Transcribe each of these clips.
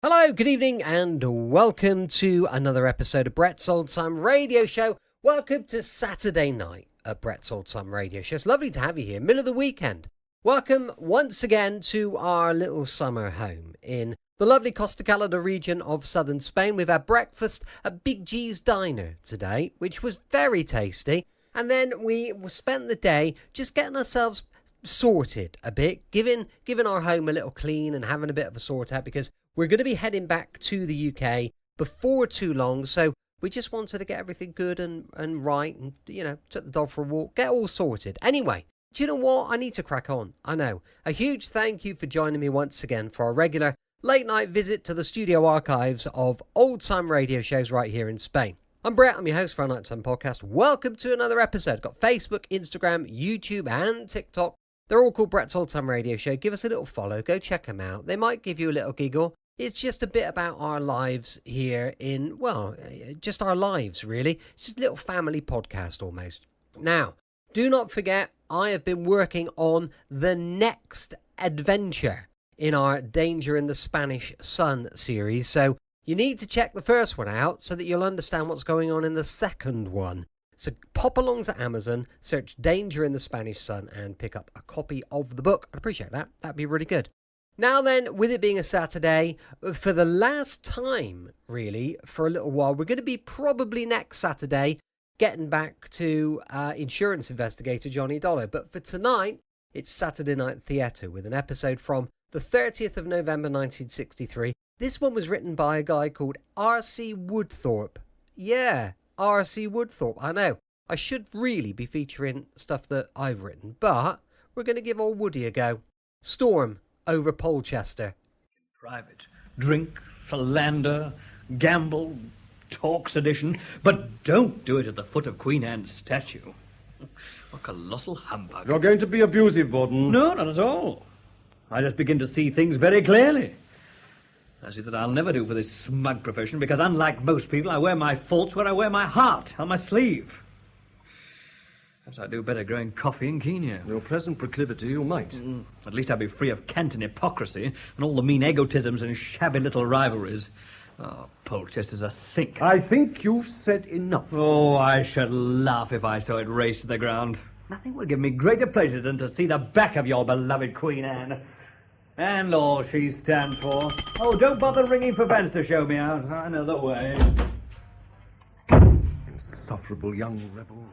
Hello, good evening, and welcome to another episode of Brett's Old Time Radio Show. Welcome to Saturday night at Brett's Old Time Radio Show. It's lovely to have you here, middle of the weekend. Welcome once again to our little summer home in the lovely Costa Calada region of southern Spain. We've had breakfast at Big G's Diner today, which was very tasty. And then we spent the day just getting ourselves sorted a bit, giving our home a little clean and having a bit of a sort out, because we're going to be heading back to the UK before too long. So we just wanted to get everything good and right, and, you know, took the dog for a walk, get all sorted. Anyway, do you know what? I need to crack on. I know. A huge thank you for joining me once again for our regular late night visit to the studio archives of old time radio shows right here in Spain. I'm Brett, I'm your host for our Nighttime Podcast. Welcome to another episode. Got Facebook, Instagram, YouTube and TikTok. They're all called Brett's Old Time Radio Show. Give us a little follow, go check them out. They might give you a little giggle. It's just a bit about our lives here in, well, just our lives really. It's just a little family podcast almost. Now, do not forget, I have been working on the next adventure in our Danger in the Spanish Sun series. So you need to check the first one out so that you'll understand what's going on in the second one. So pop along to Amazon, search Danger in the Spanish Sun and pick up a copy of the book. I'd appreciate that. That'd be really good. Now then, with it being a Saturday, for the last time, really, for a little while, we're going to be probably next Saturday getting back to insurance investigator Johnny Dollar. But for tonight, it's Saturday Night Theatre with an episode from the 30th of November 1963. This one was written by a guy called R.C. Woodthorpe. Yeah, R.C. Woodthorpe. I know. I should really be featuring stuff that I've written, but we're going to give old Woody a go. Storm over Polchester. Private. Drink, philander, gamble, talk sedition, but don't do it at the foot of Queen Anne's statue. A colossal humbug. You're going to be abusive, Borden. No, not at all. I just begin to see things very clearly. I see that I'll never do for this smug profession, because unlike most people, I wear my faults where I wear my heart, on my sleeve. Perhaps I'd do better growing coffee in Kenya. Your present proclivity, you might. At least I'd be free of cant and hypocrisy, and all the mean egotisms and shabby little rivalries. Oh, Polchester's a sink. I think you've said enough. Oh, I should laugh if I saw it race to the ground. Nothing would give me greater pleasure than to see the back of your beloved Queen Anne. And all she stands for. Oh, don't bother ringing for Vance to show me out. I know the way. Insufferable young rebel.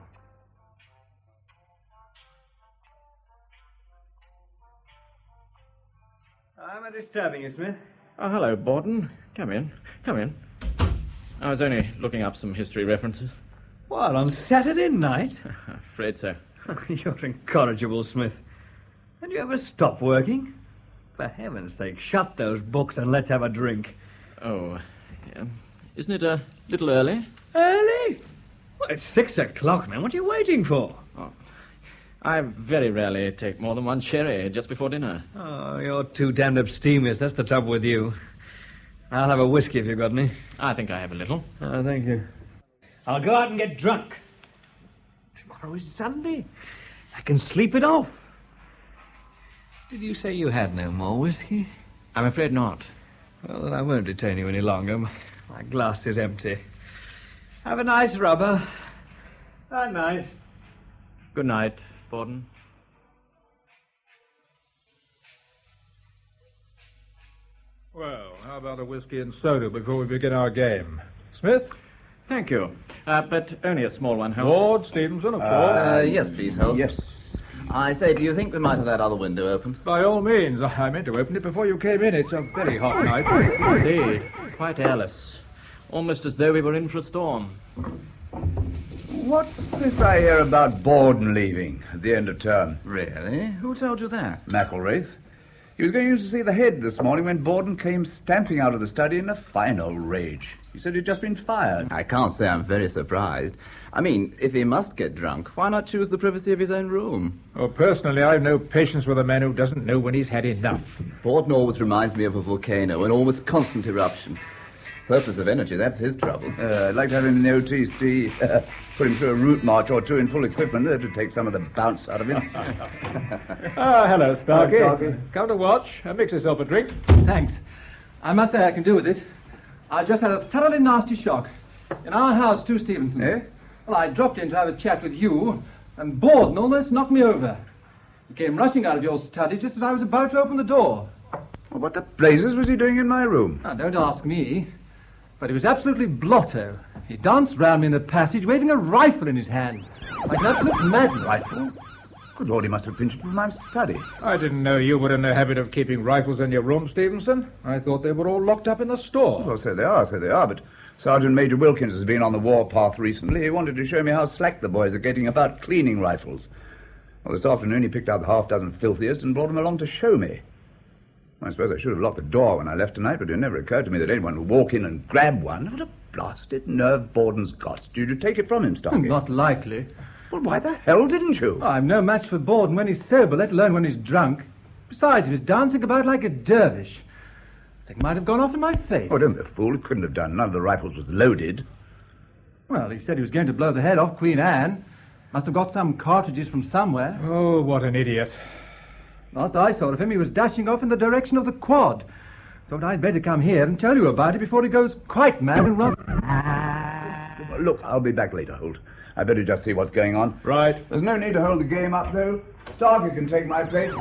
Am I disturbing you, Smith? Oh, hello, Borden. Come in. I was only looking up some history references. What, on Saturday night? Afraid so. You're incorrigible, Smith. And you ever stop working? For heaven's sake, shut those books and let's have a drink. Oh, yeah. Isn't it a little early? Early? Well, it's 6 o'clock, man. What are you waiting for? Oh, I very rarely take more than one sherry just before dinner. Oh, you're too damned abstemious. That's the trouble with you. I'll have a whiskey if you've got any. I think I have a little. Oh, thank you. I'll go out and get drunk. Tomorrow is Sunday. I can sleep it off. Did you say you had no more whiskey? I'm afraid not. Well, then I won't detain you any longer. My glass is empty. Have a nice rubber. Good night. Good night, Borden. Well, how about a whiskey and soda before we begin our game? Smith? Thank you. But only a small one, Holmes. Lord Stevenson, of course. Yes, please, Holmes. Yes. I say, do you think we might have that other window open? By all means. I meant to open it before you came in. It's a very hot night. Indeed. Quite airless. Almost as though we were in for a storm. What's this I hear about Borden leaving at the end of term? Really? Who told you that? McElwraith. He was going to see the head this morning when Borden came stamping out of the study in a fine old rage. He said he'd just been fired. I can't say I'm very surprised. I mean, if he must get drunk, why not choose the privacy of his own room? Oh, personally, I've no patience with a man who doesn't know when he's had enough. Borden always reminds me of a volcano, an almost constant eruption. Surplus of energy, that's his trouble. I'd like to have him in the OTC. Put him through a route march or two in full equipment there to take some of the bounce out of him. Hello, Starkey. Hello, Starkey. Come to watch and mix yourself a drink. Thanks. I must say I can do with it. I just had a thoroughly nasty shock. In our house, too, Stevenson. Eh? Well, I dropped in to have a chat with you, and Borden almost knocked me over. He came rushing out of your study just as I was about to open the door. Well, what the blazes was he doing in my room? Now, don't ask me. But he was absolutely blotto. He danced round me in the passage, waving a rifle in his hand. Like an absolute madman. Rifle? Good Lord, he must have pinched it from my study. I didn't know you were in the habit of keeping rifles in your room, Stevenson. I thought they were all locked up in the store. Well, so they are, but Sergeant Major Wilkins has been on the warpath recently. He wanted to show me how slack the boys are getting about cleaning rifles. Well, this afternoon he picked out the half-dozen filthiest and brought them along to show me. I suppose I should have locked the door when I left tonight, but it never occurred to me that anyone would walk in and grab one. What a blasted nerve Borden's got. Did you take it from him, Starkey? Not likely. Well, why the hell didn't you? I'm no match for Borden when he's sober, let alone when he's drunk. Besides, he was dancing about like a dervish. I think he might have gone off in my face. Oh, don't be a fool. He couldn't have done. None of the rifles was loaded. Well, he said he was going to blow the head off Queen Anne. Must have got some cartridges from somewhere. Oh, what an idiot. Last I saw of him, he was dashing off in the direction of the quad. Thought I'd better come here and tell you about it before he goes quite mad and run. Look, I'll be back later, Holt. I better just see what's going on. Right. There's no need to hold the game up, though. Starkey can take my place.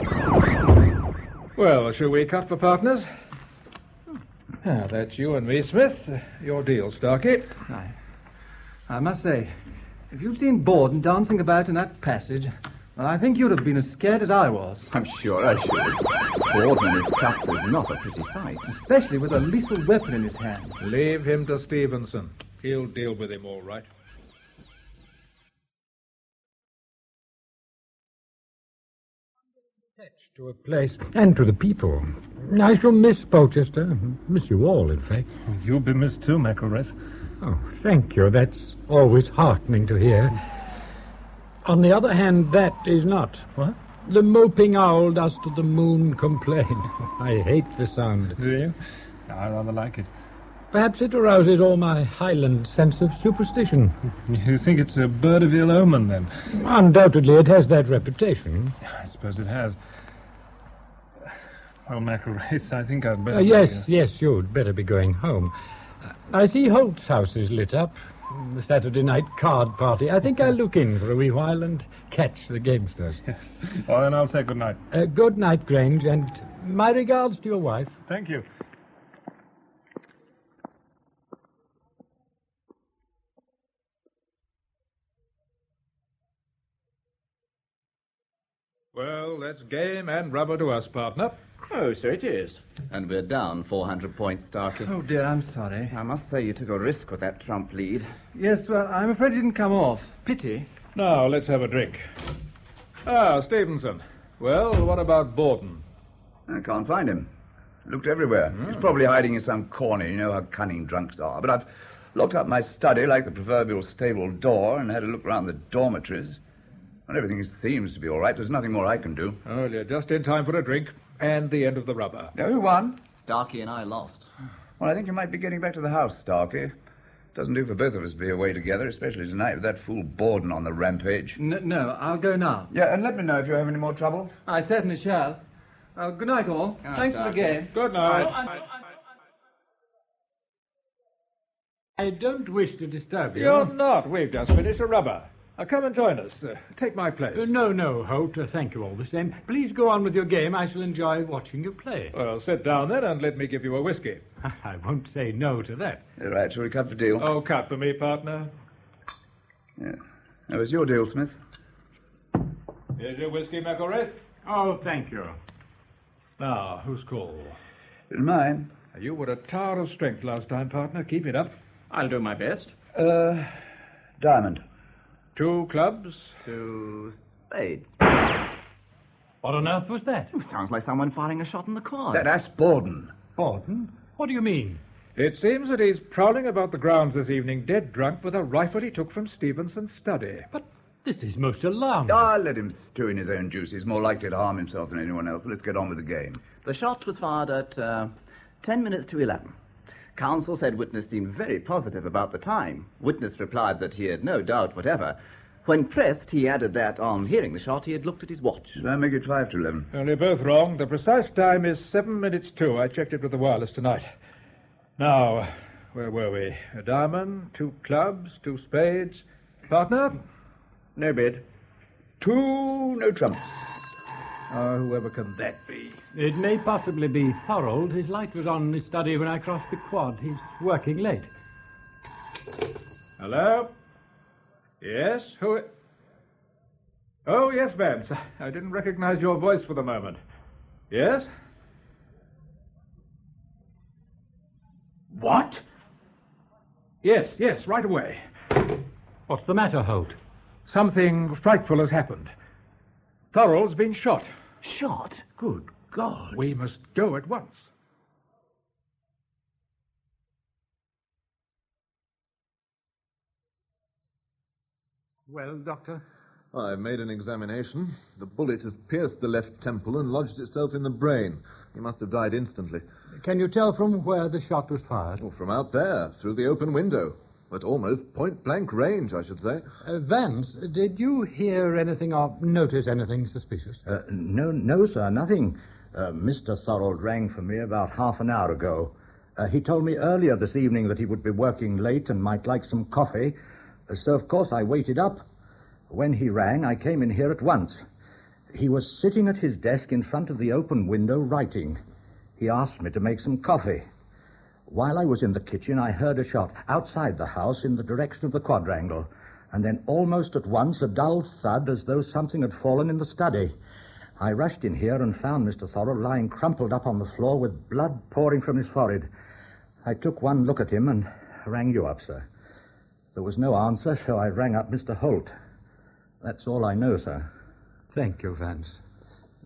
Well, shall we cut for partners? That's you and me, Smith. Your deal, Starkey. I must say, if you'd seen Borden dancing about in that passage, well, I think you'd have been as scared as I was. I'm sure I should. Borden in his cups is not a pretty sight. Especially with a lethal weapon in his hand. Leave him to Stevenson. He'll deal with him all right. To a place and to the people. I shall miss Polchester. Miss you all, in fact. You'll be missed too, McElrath. Oh, thank you. That's always heartening to hear. On the other hand, that is not. What? The moping owl does to the moon complain. I hate the sound. Do you? I rather like it. Perhaps it arouses all my Highland sense of superstition. You think it's a bird of ill omen, then? Undoubtedly, it has that reputation. I suppose it has. Well, McElrath, I think I'd better... Yes, you'd better be going home. I see Holt's house is lit up. The Saturday night card party. I think I'll look in for a wee while and catch the gamesters. Yes. Well, then I'll say good night. Good night, Grange, and my regards to your wife. Thank you. Well, that's game and rubber to us, partner. Oh, so it is. And we're down 400 points, Starkey. Oh, dear, I'm sorry. I must say you took a risk with that trump lead. Yes, well, I'm afraid it didn't come off. Pity. Now, let's have a drink. Ah, Stevenson. Well, what about Borden? I can't find him. Looked everywhere. He's probably hiding in some corner. You know how cunning drunks are. But I've locked up my study like the proverbial stable door and had a look around the dormitories. And everything seems to be all right. There's nothing more I can do. Oh, you're just in time for a drink and the end of the rubber. Now, who won? Starkey and I lost. Well, I think you might be getting back to the house, Starkey. Doesn't do for both of us to be away together, especially tonight with that fool Borden on the rampage. No, I'll go now. Yeah, and let me know if you have any more trouble. I certainly shall. Good night, all. Thanks for the game. Good night. I don't wish to disturb you. You're not. We've just finished a rubber. Come and join us. Take my place. No, Holt. Thank you all the same. Please go on with your game. I shall enjoy watching you play. Well, sit down then and let me give you a whiskey. I won't say no to that. All right, shall we cut for deal? Oh, cut for me, partner. Yeah. That was your deal, Smith. Here's your whiskey, McElrath. Oh, thank you. Now, whose call? It's mine. You were a tower of strength last time, partner. Keep it up. I'll do my best. Diamond. 2 clubs. 2 spades. What on earth was that? Sounds like someone firing a shot in the quad. That's Borden. Borden? What do you mean? It seems that he's prowling about the grounds this evening, dead drunk, with a rifle he took from Stevenson's study. But this is most alarming. Let him stew in his own juice. He's more likely to harm himself than anyone else. Let's get on with the game. The shot was fired at 10 minutes to 11. Counsel said witness seemed very positive about the time. Witness replied that he had no doubt whatever. When pressed, he added that, on hearing the shot, he had looked at his watch. Does that make it 5 to 11? Well, you're both wrong. The precise time is 7 minutes to. I checked it with the wireless tonight. Now, where were we? A diamond, 2 clubs, 2 spades. Partner? No bid. 2 no trumps. Oh, whoever can that be? It may possibly be Thorold. His light was on in his study when I crossed the quad. He's working late. Hello? Yes? Who? Oh, yes, Vance. I didn't recognize your voice for the moment. Yes? What? Yes, right away. What's the matter, Holt? Something frightful has happened. Thorold's been shot. Shot? Good God. We must go at once. Well, Doctor? I've made an examination. The bullet has pierced the left temple and lodged itself in the brain. He must have died instantly. Can you tell from where the shot was fired? Oh, from out there, through the open window. At almost point-blank range, I should say. Vance, did you hear anything or notice anything suspicious? No, sir, nothing. Mr. Thorold rang for me about half an hour ago. He told me earlier this evening that he would be working late and might like some coffee. So, of course, I waited up. When he rang, I came in here at once. He was sitting at his desk in front of the open window writing. He asked me to make some coffee. While I was in the kitchen, I heard a shot outside the house in the direction of the quadrangle, and then almost at once a dull thud as though something had fallen in the study. I rushed in here and found Mr. Thorold lying crumpled up on the floor with blood pouring from his forehead. I took one look at him and rang you up, sir. There was no answer, so I rang up Mr. Holt. That's all I know, sir. Thank you, Vance.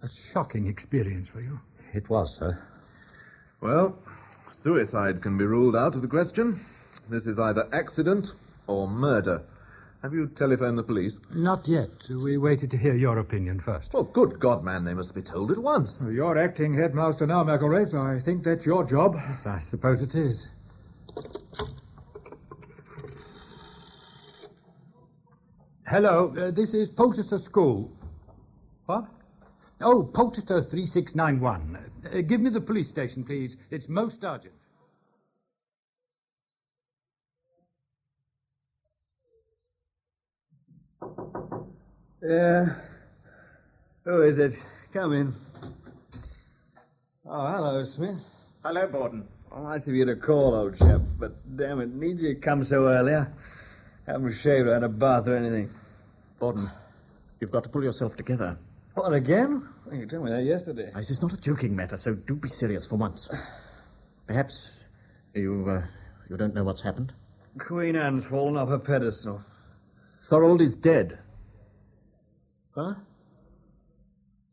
A shocking experience for you. It was, sir. Well, suicide can be ruled out of the question. This is either accident or murder. Have you telephoned the police? Not yet. We waited to hear your opinion first. Oh, good God, man, they must be told at once. You're acting headmaster now, McElwraith. I think that's your job. Yes, I suppose it is. Hello, this is Polchester School. What? Oh, Polchester 3691. Give me the police station, please. It's most urgent. Who is it? Come in. Oh, hello, Smith. Hello, Borden. Oh, nice of you to call, old chap, but damn it, need you come so early? I haven't shaved or had a bath or anything. Borden, you've got to pull yourself together. What, again? Well, you told me that yesterday. This is not a joking matter, so do be serious for once. Perhaps you don't know what's happened? Queen Anne's fallen off her pedestal. Thorold is dead. Huh?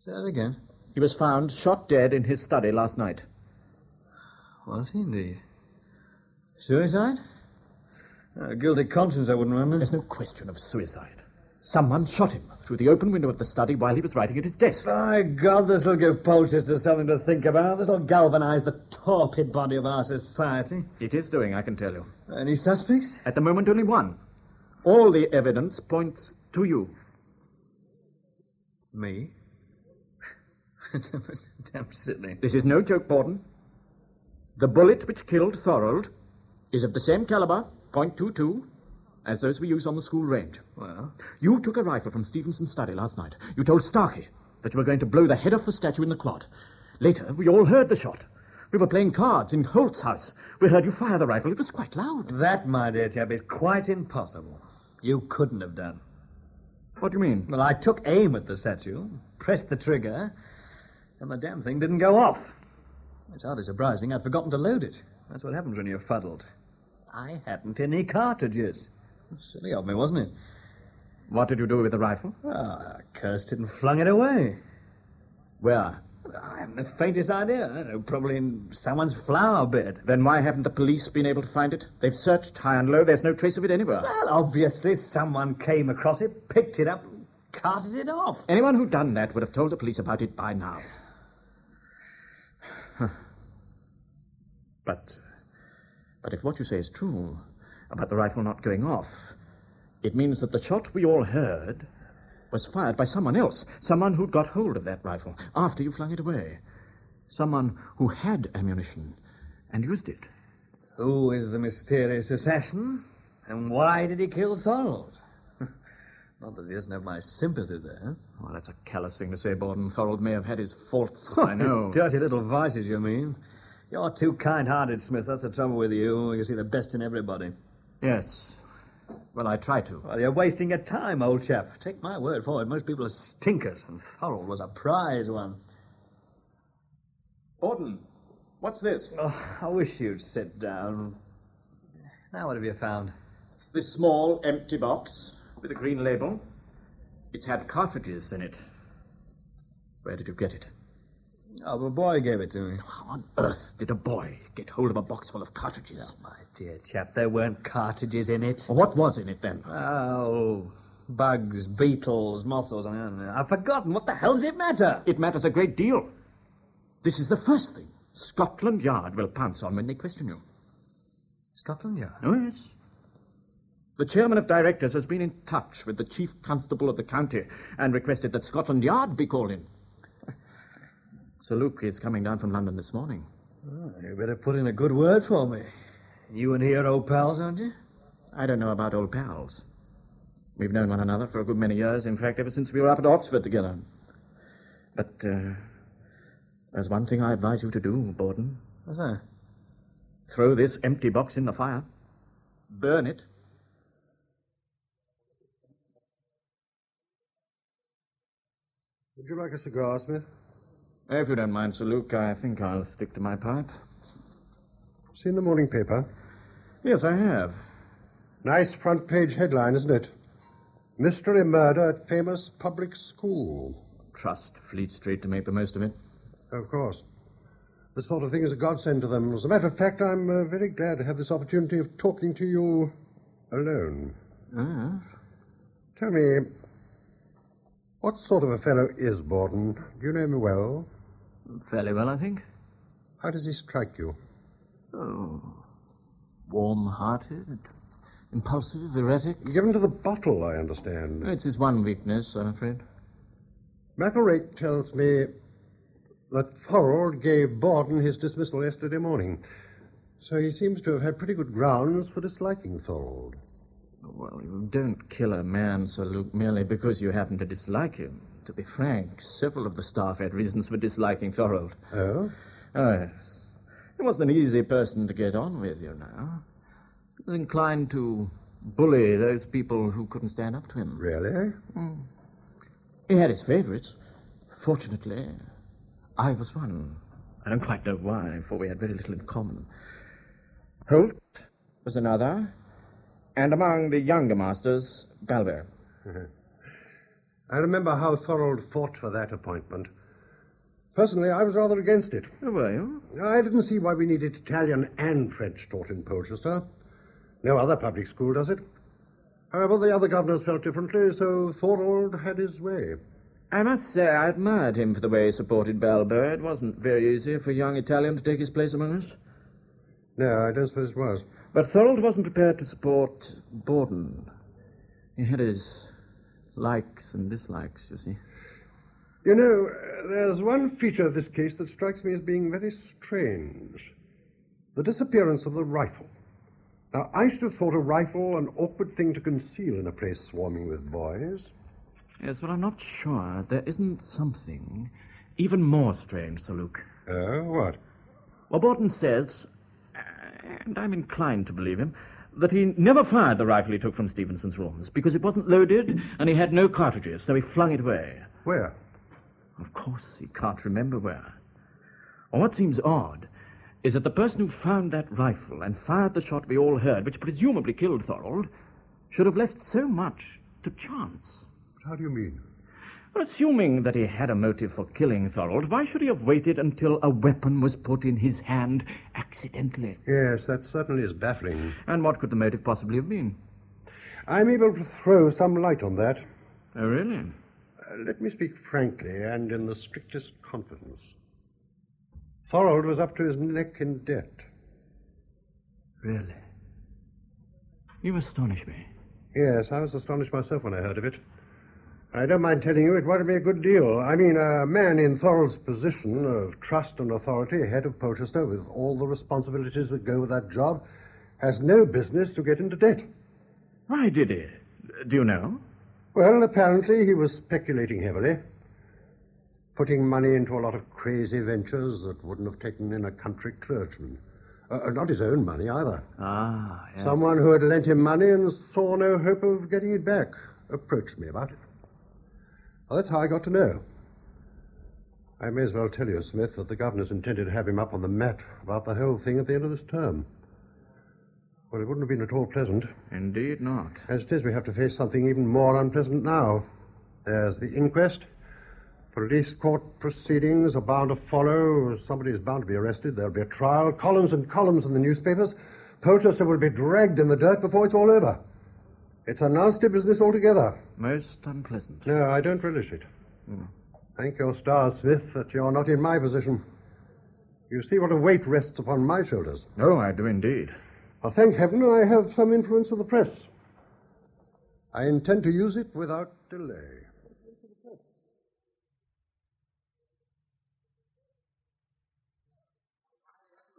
Say that again. He was found shot dead in his study last night. Was he indeed? Suicide? Guilty conscience, I wouldn't wonder. There's no question of suicide. Someone shot him through the open window of the study while he was writing at his desk. By God, this'll give Polchester something to think about. This'll galvanize the torpid body of our society. It is doing, I can tell you. Any suspects? At the moment, only one. All the evidence points to you. Me? Damn silly. This is no joke, Borden. The bullet which killed Thorold is of the same caliber, .22, as those we use on the school range. Well? You took a rifle from Stevenson's study last night. You told Starkey that you were going to blow the head off the statue in the quad. Later, we all heard the shot. We were playing cards in Holt's house. We heard you fire the rifle. It was quite loud. That, my dear chap, is quite impossible. You couldn't have done. What do you mean? Well, I took aim at the statue, pressed the trigger, and the damn thing didn't go off. It's hardly surprising I'd forgotten to load it. That's what happens when you're fuddled. I hadn't any cartridges. Silly of me, wasn't it? What did you do with the rifle? I cursed it and flung it away. Where? I haven't the faintest idea. I don't know, probably in someone's flower bed. Then why haven't the police been able to find it? They've searched high and low. There's no trace of it anywhere. Well, obviously someone came across it, picked it up, and carted it off. Anyone who'd done that would have told the police about it by now. But if what you say is true about the rifle not going off, It means that the shot we all heard was fired by someone else, someone who'd got hold of that rifle after you flung it away. Someone who had ammunition and used it. Who is the mysterious assassin? And why did he kill Thorold? Not that he doesn't have my sympathy there. Well, that's a callous thing to say, Borden. Thorold may have had his faults, I know. His dirty little vices, you mean? You're too kind-hearted, Smith. That's the trouble with you. You see the best in everybody. Yes. Well, I try to. Well, you're wasting your time, old chap. Take my word for it. Most people are stinkers, and Thorold was a prize one. Borden, what's this? Oh, I wish you'd sit down. Now, what have you found? This small, empty box with a green label. It's had cartridges in it. Where did you get it? Oh, a boy gave it to me. How on earth did a boy get hold of a box full of cartridges? Oh, my dear chap, there weren't cartridges in it. Well, what was in it, then? Oh, bugs, beetles, moths or something. I've forgotten. What the hell does it matter? It matters a great deal. This is the first thing Scotland Yard will pounce on when they question you. Scotland Yard? Oh, yes. The chairman of directors has been in touch with the chief constable of the county and requested that Scotland Yard be called in. Sir Luke is coming down from London this morning. Oh, you better put in a good word for me. You and he are old pals, aren't you? I don't know about old pals. We've known one another for a good many years, in fact, ever since we were up at Oxford together. But, there's one thing I advise you to do, Borden. What's that? Throw this empty box in the fire. Burn it. Would you like a cigar, Smith? If you don't mind, Sir Luke, I think I'll stick to my pipe. Seen the morning paper? Yes, I have. Nice front-page headline, isn't it? Mystery murder at famous public school. Trust Fleet Street to make the most of it. Of course. This sort of thing is a godsend to them. As a matter of fact, I'm very glad to have this opportunity of talking to you alone. Ah. Tell me, what sort of a fellow is Borden? Do you know him well? Fairly well, I think. How does he strike you? Oh, warm-hearted, impulsive, erratic. Given to the bottle, I understand. It's his one weakness, I'm afraid. McElraith tells me that Thorold gave Borden his dismissal yesterday morning. So he seems to have had pretty good grounds for disliking Thorold. Well, you don't kill a man, Sir Luke, merely because you happen to dislike him. To be frank, several of the staff had reasons for disliking Thorold. Oh? Oh, yes. He wasn't an easy person to get on with, you know. He was inclined to bully those people who couldn't stand up to him. Really? Mm. He had his favourites. Fortunately, I was one. I don't quite know why, for we had very little in common. Holt was another, and among the younger masters, Balber. I remember how Thorold fought for that appointment. Personally, I was rather against it. Oh, were you? I didn't see why we needed Italian and French taught in Polchester. No other public school does it. However, the other governors felt differently, so Thorold had his way. I must say I admired him for the way he supported Balber. It wasn't very easy for a young Italian to take his place among us. No, I don't suppose it was. But Thorold wasn't prepared to support Borden. He had his likes and dislikes, you see. You know, there's one feature of this case that strikes me as being very strange. The disappearance of the rifle. Now, I should have thought a rifle an awkward thing to conceal in a place swarming with boys. Yes, but I'm not sure there isn't something even more strange, Sir Luke. Oh, what? Well, Borden says, and I'm inclined to believe him, that he never fired the rifle he took from Stevenson's rooms because it wasn't loaded and he had no cartridges, so he flung it away. Where? Of course, he can't remember where. Well, what seems odd is that the person who found that rifle and fired the shot we all heard, which presumably killed Thorold, should have left so much to chance. How do you mean? Well, assuming that he had a motive for killing Thorold, why should he have waited until a weapon was put in his hand accidentally? Yes, that certainly is baffling. And what could the motive possibly have been? I'm able to throw some light on that. Oh, really? Let me speak frankly and in the strictest confidence. Thorold was up to his neck in debt. Really? You astonish me. Yes, I was astonished myself when I heard of it. I don't mind telling you, it worried me a good deal. I mean, a man in Thorold's position of trust and authority, head of Polchester, with all the responsibilities that go with that job, has no business to get into debt. Why did he? Do you know? Well, apparently he was speculating heavily, putting money into a lot of crazy ventures that wouldn't have taken in a country clergyman. Not his own money, either. Ah, yes. Someone who had lent him money and saw no hope of getting it back approached me about it. Well, that's how I got to know. I may as well tell you, Smith, that the governor's intended to have him up on the mat about the whole thing at the end of this term. Well, it wouldn't have been at all pleasant. Indeed not. As it is, we have to face something even more unpleasant now. There's the inquest. Police court proceedings are bound to follow. Somebody is bound to be arrested. There'll be a trial. Columns and columns in the newspapers. Polchester will be dragged in the dirt before it's all over. It's a nasty business altogether. Most unpleasant. No, I don't relish it. Thank your stars, Smith, that you're not in my position. You see what a weight rests upon my shoulders. Oh, I do indeed. Well, thank heaven I have some influence with the press. I intend to use it without delay.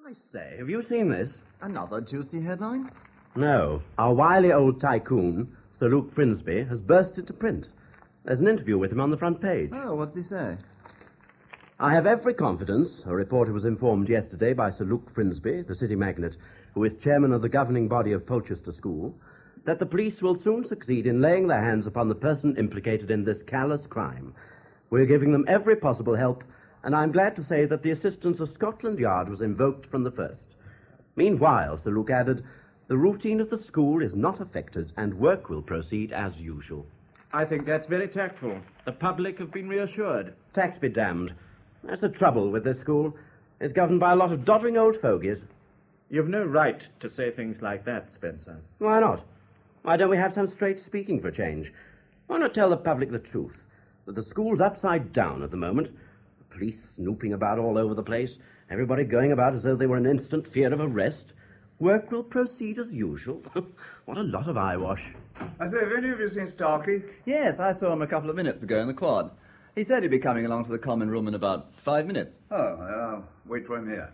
I say, have you seen this? Another juicy headline? No. Our wily old tycoon, Sir Luke Frisby, has burst into print. There's an interview with him on the front page. Oh, what does he say? I have every confidence, a reporter was informed yesterday by Sir Luke Frisby, the city magnate, who is chairman of the governing body of Polchester School, that the police will soon succeed in laying their hands upon the person implicated in this callous crime. We're giving them every possible help, and I'm glad to say that the assistance of Scotland Yard was invoked from the first. Meanwhile, Sir Luke added, the routine of the school is not affected, and work will proceed as usual. I think that's very tactful. The public have been reassured. Tax be damned. That's the trouble with this school. It's governed by a lot of doddering old fogies. You've no right to say things like that, Spencer. Why not? Why don't we have some straight speaking for a change? Why not tell the public the truth? That the school's upside down at the moment. The police snooping about all over the place. Everybody going about as though they were in instant fear of arrest. Work will proceed as usual. What a lot of eyewash. I say, have any of you seen Starkey? Yes, I saw him a couple of minutes ago in the quad. He said he'd be coming along to the common room in about 5 minutes. Oh, I'll wait for him here.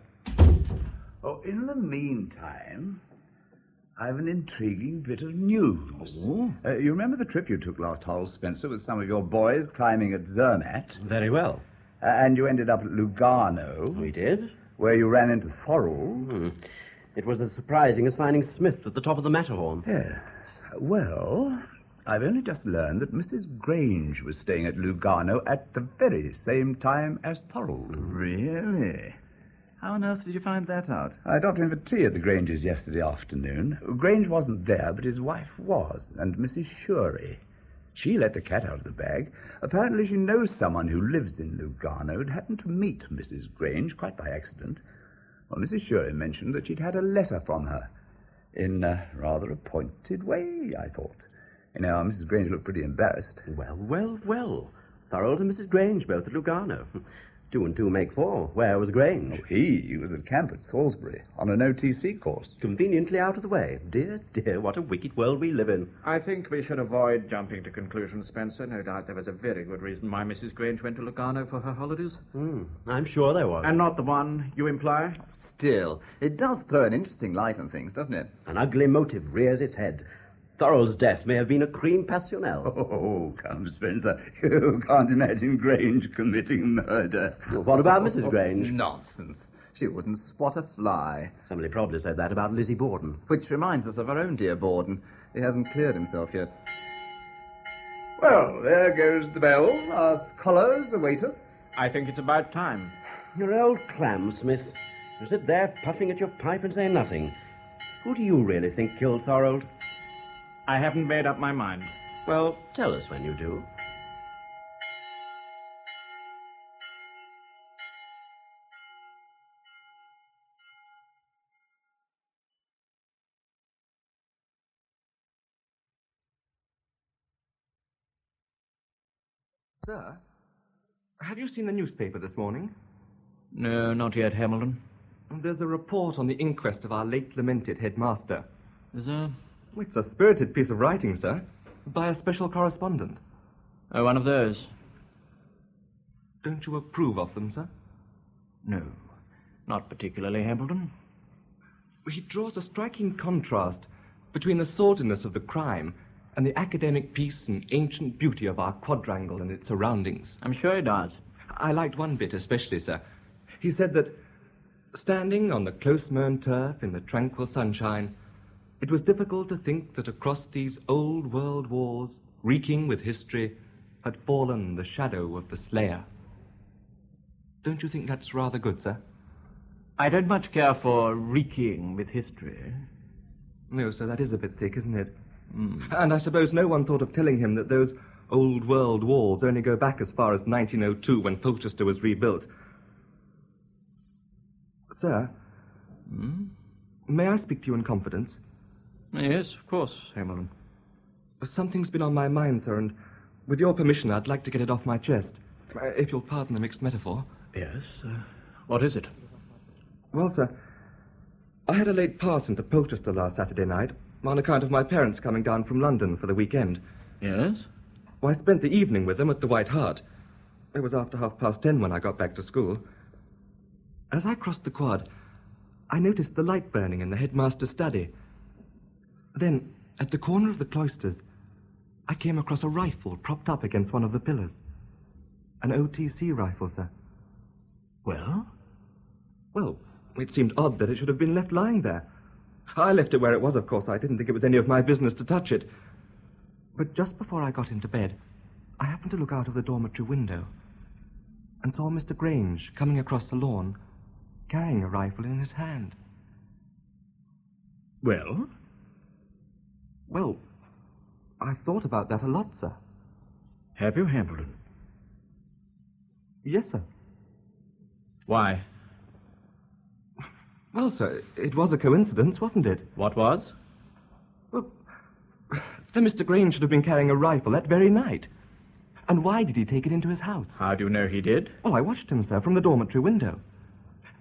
Oh, in the meantime, I've an intriguing bit of news. Oh? You remember the trip you took last Hull, Spencer, with some of your boys climbing at Zermatt? Very well. And you ended up at Lugano. We did. Where you ran into Thorold. It was as surprising as finding Smith at the top of the Matterhorn. Yes. Well, I've only just learned that Mrs. Grange was staying at Lugano at the very same time as Thorold. Really? How on earth did you find that out? I dropped in for tea at the Granges yesterday afternoon. Grange wasn't there, but his wife was, and Mrs. Shurey. She let the cat out of the bag. Apparently she knows someone who lives in Lugano and happened to meet Mrs. Grange quite by accident. Well, Mrs. Shurey mentioned that she'd had a letter from her. In a rather a pointed way, I thought. You know, Mrs. Grange looked pretty embarrassed. Well. Thorold and Mrs. Grange both at Lugano. 2 and 2 make 4. Where was Grange? Oh, he was at camp at Salisbury on an OTC course. Conveniently out of the way. Dear, what a wicked world we live in. I think we should avoid jumping to conclusions, Spencer. No doubt there was a very good reason why Mrs. Grange went to Lugano for her holidays. I'm sure there was. And not the one you imply? Still, it does throw an interesting light on things, doesn't it? An ugly motive rears its head. Thorold's death may have been a crime passionnel. Oh, come, Spencer. You can't imagine Grange committing murder. What about Mrs. Grange? Nonsense. She wouldn't spot a fly. Somebody probably said that about Lizzie Borden. Which reminds us of our own dear Borden. He hasn't cleared himself yet. Well, there goes the bell. Our scholars await us. I think it's about time. You're an old clam, Smith. You sit there puffing at your pipe and say nothing. Who do you really think killed Thorold? I haven't made up my mind. Well, tell us when you do. Sir, have you seen the newspaper this morning? No, not yet, Hamilton. There's a report on the inquest of our late lamented headmaster. Is there? It's a spirited piece of writing, sir. By a special correspondent. Oh, one of those. Don't you approve of them, sir? No, not particularly, Hambledon. He draws a striking contrast between the sordidness of the crime and the academic peace and ancient beauty of our quadrangle and its surroundings. I'm sure he does. I liked one bit especially, sir. He said that, standing on the close-mown turf in the tranquil sunshine, it was difficult to think that across these old world walls, reeking with history, had fallen the shadow of the Slayer. Don't you think that's rather good, sir? I don't much care for reeking with history. No, sir, that is a bit thick, isn't it? And I suppose no one thought of telling him that those old world walls only go back as far as 1902 when Polchester was rebuilt. Sir, may I speak to you in confidence? Yes, of course, Hamilton. Something's been on my mind, sir, and with your permission, I'd like to get it off my chest. If you'll pardon the mixed metaphor. Yes, what is it? Well, sir, I had a late pass into Polchester last Saturday night on account of my parents coming down from London for the weekend. Yes? Well, I spent the evening with them at the White Hart. It was after 10:30 when I got back to school. As I crossed the quad, I noticed the light burning in the headmaster's study. Then, at the corner of the cloisters, I came across a rifle propped up against one of the pillars. An OTC rifle, sir. Well? Well, it seemed odd that it should have been left lying there. I left it where it was, of course. I didn't think it was any of my business to touch it. But just before I got into bed, I happened to look out of the dormitory window and saw Mr. Grange coming across the lawn, carrying a rifle in his hand. Well? Well, I've thought about that a lot, sir. Have you, Hambledon? Yes, sir. Why? Well, sir, it was a coincidence, wasn't it? What was? Well, then Mr. Grange should have been carrying a rifle that very night. And why did he take it into his house? How do you know he did? Well, I watched him, sir, from the dormitory window.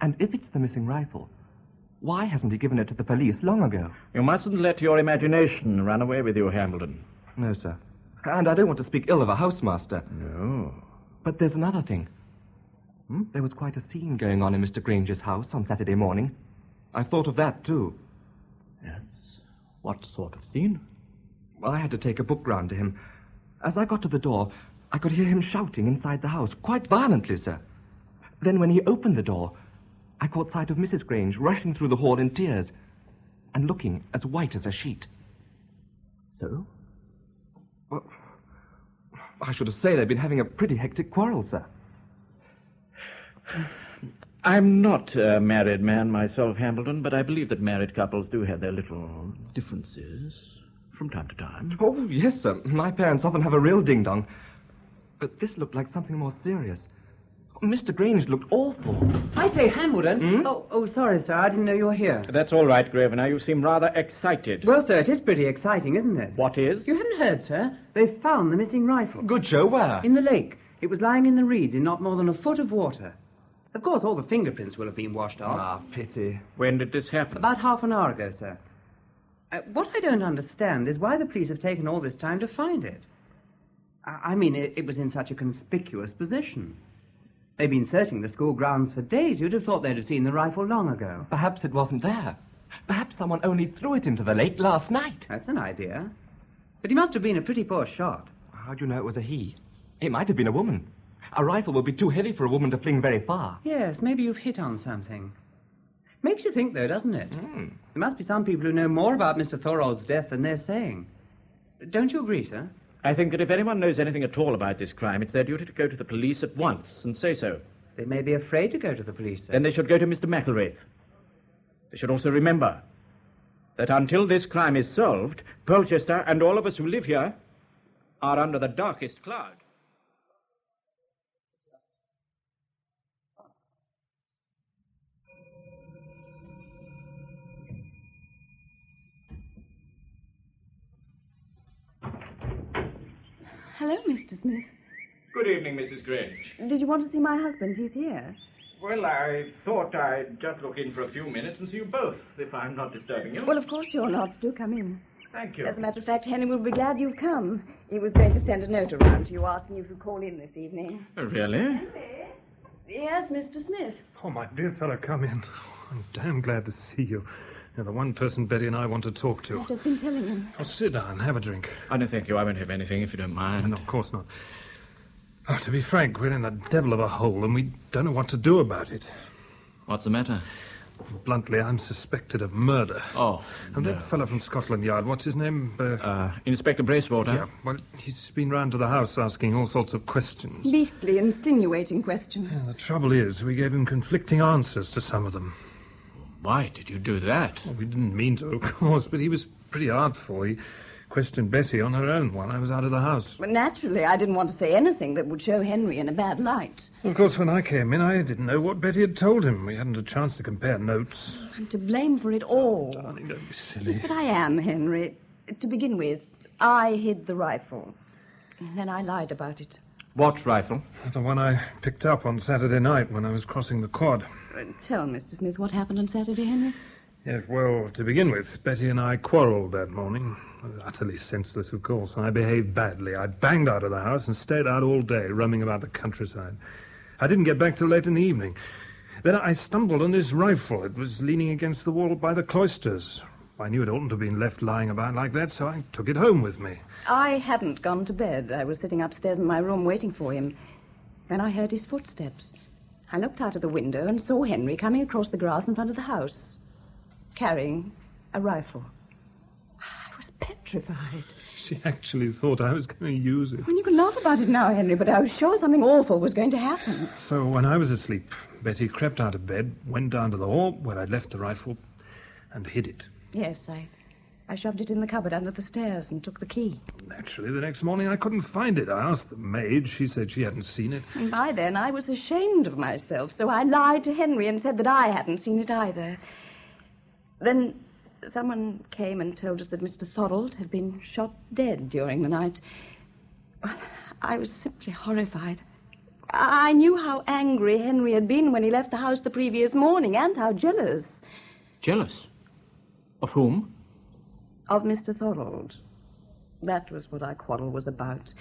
And if it's the missing rifle, why hasn't he given it to the police long ago? You mustn't let your imagination run away with you, Hambledon. No, sir. And I don't want to speak ill of a housemaster. No. But there's another thing. There was quite a scene going on in Mr. Grange's house on Saturday morning. I thought of that, too. Yes? What sort of scene? Well, I had to take a book round to him. As I got to the door, I could hear him shouting inside the house, quite violently, sir. Then when he opened the door, I caught sight of Mrs. Grange rushing through the hall in tears and looking as white as a sheet. So? Well, I should have said they'd been having a pretty hectic quarrel, sir. I'm not a married man myself, Hambledon, but I believe that married couples do have their little differences from time to time. Oh, yes, sir. My parents often have a real ding-dong. But this looked like something more serious. Mr. Grange looked awful. I say, Hambledon. Oh, sorry, sir. I didn't know you were here. That's all right, Grosvenor. You seem rather excited. Well, sir, it is pretty exciting, isn't it? What is? You haven't heard, sir. They've found the missing rifle. Good show. Where? In the lake. It was lying in the reeds in not more than a foot of water. Of course, all the fingerprints will have been washed off. Ah, pity. When did this happen? About half an hour ago, sir. What I don't understand is why the police have taken all this time to find it. I mean, it was in such a conspicuous position. They've been searching the school grounds for days. You'd have thought they'd have seen the rifle long ago. Perhaps it wasn't there. Perhaps someone only threw it into the lake last night. That's an idea. But he must have been a pretty poor shot. How'd you know it was a he? It might have been a woman. A rifle would be too heavy for a woman to fling very far. Yes, maybe you've hit on something. Makes you think, though, doesn't it? There must be some people who know more about Mr. Thorold's death than they're saying. Don't you agree, sir? I think that if anyone knows anything at all about this crime, it's their duty to go to the police at once and say so. They may be afraid to go to the police, sir. Then they should go to Mr. McElwraith. They should also remember that until this crime is solved, Polchester and all of us who live here are under the darkest cloud. Hello, Mr. Smith. Good evening, Mrs. Grange. Did you want to see my husband? He's here. Well, I thought I'd just look in for a few minutes and see you both, if I'm not disturbing you. Well, of course you're not. Do come in. Thank you. As a matter of fact, Henry will be glad you've come. He was going to send a note around to you asking you if you'd call in this evening. Really? Yes, Mr. Smith. Oh, my dear fellow, come in. I'm damn glad to see you. You're the one person Betty and I want to talk to. I've just been telling him. Oh, sit down, have a drink. I don't thank you. I won't have anything if you don't mind. No, of course not. Oh, to be frank, we're in a devil of a hole, and we don't know what to do about it. What's the matter? Bluntly, I'm suspected of murder. Oh, And no. that fellow from Scotland Yard, what's his name? Inspector Bracewater. Yeah, well, he's been round to the house asking all sorts of questions. Beastly, insinuating questions. Yeah, the trouble is, we gave him conflicting answers to some of them. Why did you do that? Well, we didn't mean to, of course, but he was pretty artful. He questioned Betty on her own while I was out of the house. Well, naturally, I didn't want to say anything that would show Henry in a bad light. Of course, when I came in, I didn't know what Betty had told him. We hadn't a chance to compare notes. I'm to blame for it all. Darling, don't be silly. Yes, but I am, Henry. To begin with, I hid the rifle. And then I lied about it. What rifle? The one I picked up on Saturday night when I was crossing the quad. Tell Mr. Smith what happened on Saturday, Henry. Yes, well, to begin with, Betty and I quarrelled that morning. Utterly senseless, of course. I behaved badly. I banged out of the house and stayed out all day, roaming about the countryside. I didn't get back till late in the evening. Then I stumbled on this rifle. It was leaning against the wall by the cloisters. I knew it oughtn't to have been left lying about like that, so I took it home with me. I hadn't gone to bed. I was sitting upstairs in my room waiting for him. Then I heard his footsteps. I looked out of the window and saw Henry coming across the grass in front of the house, carrying a rifle. I was petrified. She actually thought I was going to use it. Well, you can laugh about it now, Henry, but I was sure something awful was going to happen. So when I was asleep, Betty crept out of bed, went down to the hall where I'd left the rifle, and hid it. Yes, I shoved it in the cupboard under the stairs and took the key. Naturally, the next morning I couldn't find it. I asked the maid. She said she hadn't seen it. And by then I was ashamed of myself, so I lied to Henry and said that I hadn't seen it either. Then someone came and told us that Mr. Thorold had been shot dead during the night. I was simply horrified. I knew how angry Henry had been when he left the house the previous morning, and how jealous. Jealous? Of whom? Of Mr. Thorold. That was what our quarrel was about.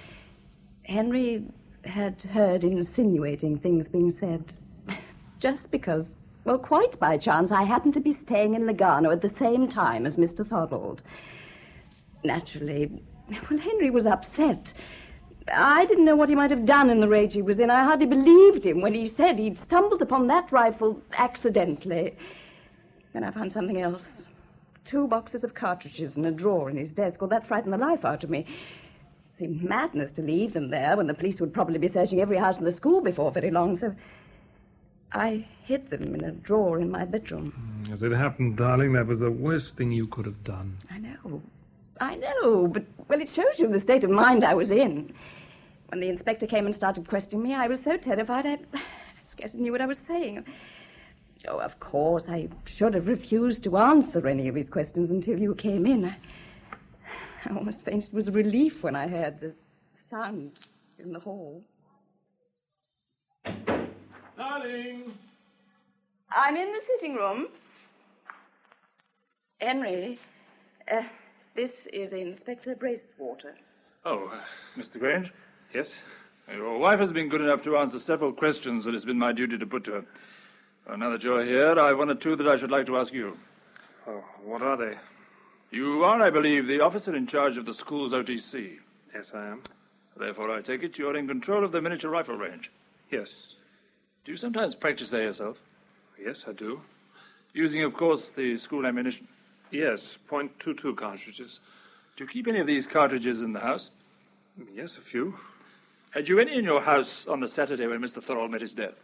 Henry had heard insinuating things being said just because, well, quite by chance, I happened to be staying in Lugano at the same time as Mr. Thorold. Naturally, well, Henry was upset. I didn't know what he might have done in the rage he was in. I hardly believed him when he said he'd stumbled upon that rifle accidentally. Then I found something else. 2 boxes of cartridges in a drawer in his desk. Well, that frightened the life out of me. It seemed madness to leave them there when the police would probably be searching every house in the school before very long, so I hid them in a drawer in my bedroom. As it happened, darling, that was the worst thing you could have done. I know, but, well, it shows you the state of mind I was in. When the inspector came and started questioning me, I was so terrified I scarcely knew what I was saying. Oh, of course, I should have refused to answer any of his questions until you came in. I almost fainted with relief when I heard the sound in the hall. Darling! I'm in the sitting room. Henry, this is Inspector Bracewater. Oh, Mr. Grange? Yes? Your wife has been good enough to answer several questions that it's been my duty to put to her. Now that you're here, I've one or two that I should like to ask you. Oh, what are they? You are, I believe, the officer in charge of the school's OTC. Yes, I am. Therefore, I take it you're in control of the miniature rifle range. Yes. Do you sometimes practice there yourself? Yes, I do. Using, of course, the school ammunition? Yes, .22 cartridges. Do you keep any of these cartridges in the house? Yes, a few. Had you any in your house on the Saturday when Mr. Thorold met his death?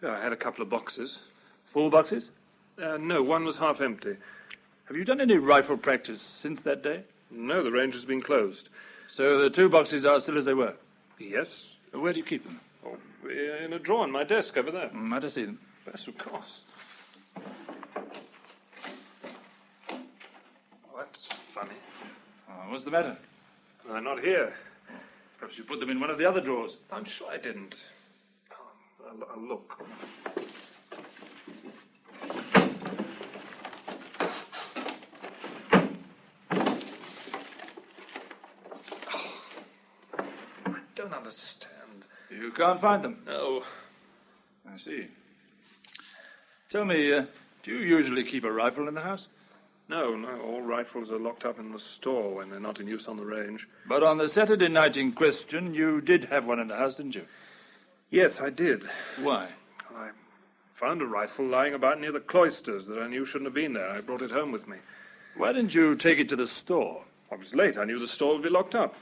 I had a couple of boxes. Full boxes? No, one was half empty. Have you done any rifle practice since that day? No, the range has been closed. So the 2 boxes are still as they were? Yes. Where do you keep them? Oh, in a drawer on my desk over there. Might I see them? Yes, of course. Oh, that's funny. What's the matter? They're not here. Perhaps you put them in one of the other drawers. I'm sure I didn't. I'll look. understand. You can't find them? No. I see. Tell me, do you usually keep a rifle in the house? No, all rifles are locked up in the store when they're not in use on the range. But on the Saturday night in question, you did have one in the house, didn't you? Yes, I did. Why? I found a rifle lying about near the cloisters that I knew shouldn't have been there. I brought it home with me. Why didn't you take it to the store? I was late. I knew the store would be locked up.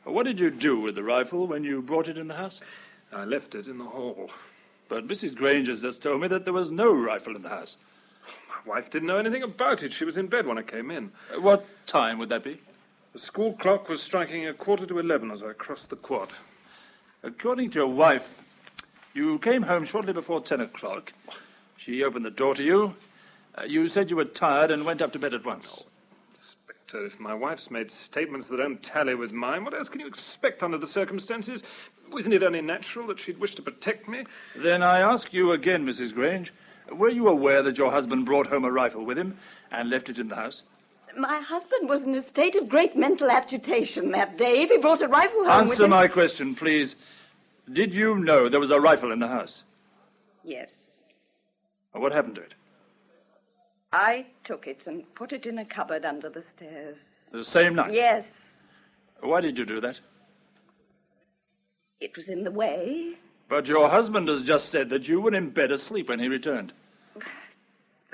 What did you do with the rifle when you brought it in the house? I left it in the hall. But Mrs. Grange has just told me that there was no rifle in the house. My wife didn't know anything about it. She was in bed when I came in. What time would that be? The school clock was striking 11:15 as I crossed the quad. According to your wife, you came home shortly before 10 o'clock. She opened the door to you. You said you were tired and went up to bed at once. No. Inspector, if my wife's made statements that don't tally with mine, what else can you expect under the circumstances? Isn't it only natural that she'd wish to protect me? Then I ask you again, Mrs. Grange, were you aware that your husband brought home a rifle with him and left it in the house? My husband was in a state of great mental agitation that day. If he brought a rifle home with him... Answer my question, please. Did you know there was a rifle in the house? Yes. What happened to it? I took it and put it in a cupboard under the stairs. The same night? Yes. Why did you do that? It was in the way. But your husband has just said that you were in bed asleep when he returned.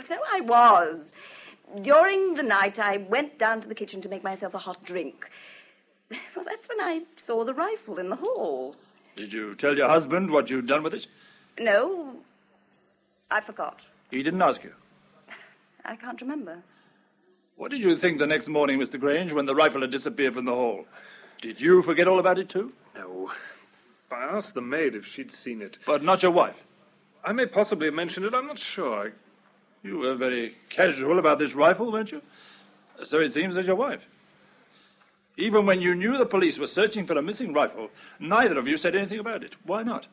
So I was. During the night, I went down to the kitchen to make myself a hot drink. Well, that's when I saw the rifle in the hall. Did you tell your husband what you'd done with it? No, I forgot. He didn't ask you? I can't remember. What did you think the next morning, Mr. Grange, when the rifle had disappeared from the hall? Did you forget all about it, too? No. I asked the maid if she'd seen it. But not your wife? I may possibly have mentioned it. I'm not sure. You were very casual about this rifle, weren't you? So it seems that your wife. Even when you knew the police were searching for a missing rifle, neither of you said anything about it. Why not?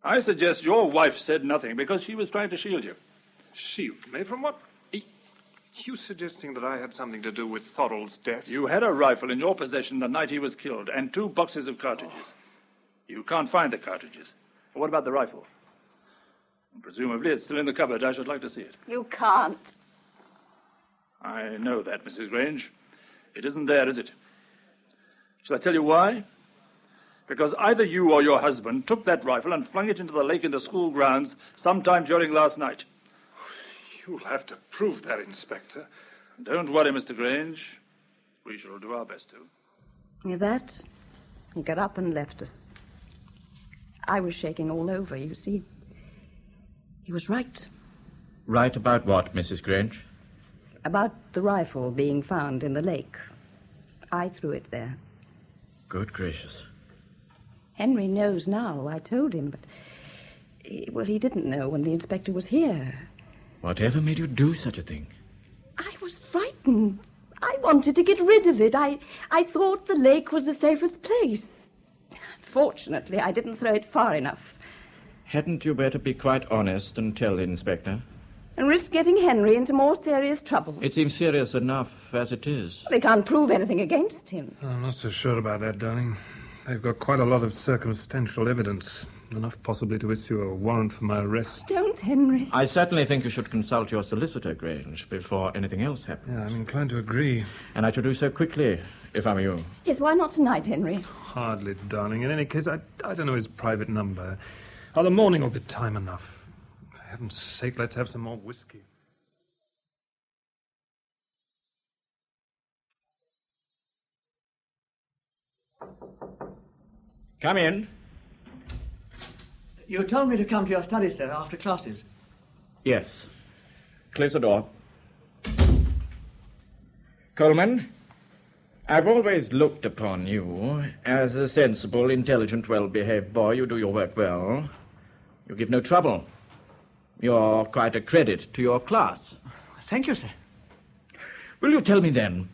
I suggest your wife said nothing because she was trying to shield you. Shield me from what? You suggesting that I had something to do with Thorold's death? You had a rifle in your possession the night he was killed, and 2 boxes of cartridges. You can't find the cartridges. What about the rifle? Presumably it's still in the cupboard. I should like to see it. You can't. I know that, Mrs. Grange. It isn't there, is it? Shall I tell you why? Because either you or your husband took that rifle and flung it into the lake in the school grounds sometime during last night. You'll have to prove that, Inspector. Don't worry, Mr. Grange. We shall do our best to. With that, he got up and left us. I was shaking all over, you see. He was right. Right about what, Mrs. Grange? About the rifle being found in the lake. I threw it there. Good gracious. Henry knows now. I told him, but... Well, he didn't know when the inspector was here. Whatever made you do such a thing? I was frightened. I wanted to get rid of it. I thought the lake was the safest place. Fortunately, I didn't throw it far enough. Hadn't you better be quite honest and tell the inspector? And risk getting Henry into more serious trouble. It seems serious enough as it is. They can't prove anything against him. I'm not so sure about that, darling. They've got quite a lot of circumstantial evidence. Enough possibly to issue a warrant for my arrest. Don't, Henry. I certainly think you should consult your solicitor, Grange, before anything else happens. Yeah, I'm inclined to agree. And I should do so quickly, if I were you. Yes, why not tonight, Henry? Hardly, darling. In any case, I don't know his private number. Oh, the morning will be time enough. For heaven's sake, let's have some more whiskey. Come in. You told me to come to your study, sir, after classes. Yes. Close the door. Coleman, I've always looked upon you as a sensible, intelligent, well-behaved boy. You do your work well. You give no trouble. You're quite a credit to your class. Thank you, sir. Will you tell me, then,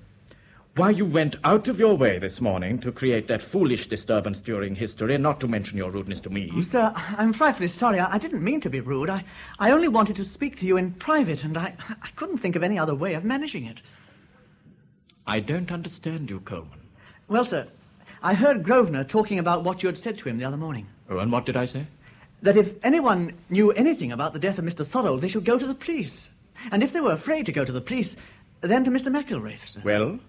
why you went out of your way this morning to create that foolish disturbance during history, not to mention your rudeness to me? Sir, I'm frightfully sorry. I didn't mean to be rude. I only wanted to speak to you in private, and I couldn't think of any other way of managing it. I don't understand you, Coleman. Well, sir, I heard Grosvenor talking about what you had said to him the other morning. Oh, and what did I say? That if anyone knew anything about the death of Mr. Thorold, they should go to the police. And if they were afraid to go to the police, then to Mr. McIlwraith, sir. Well?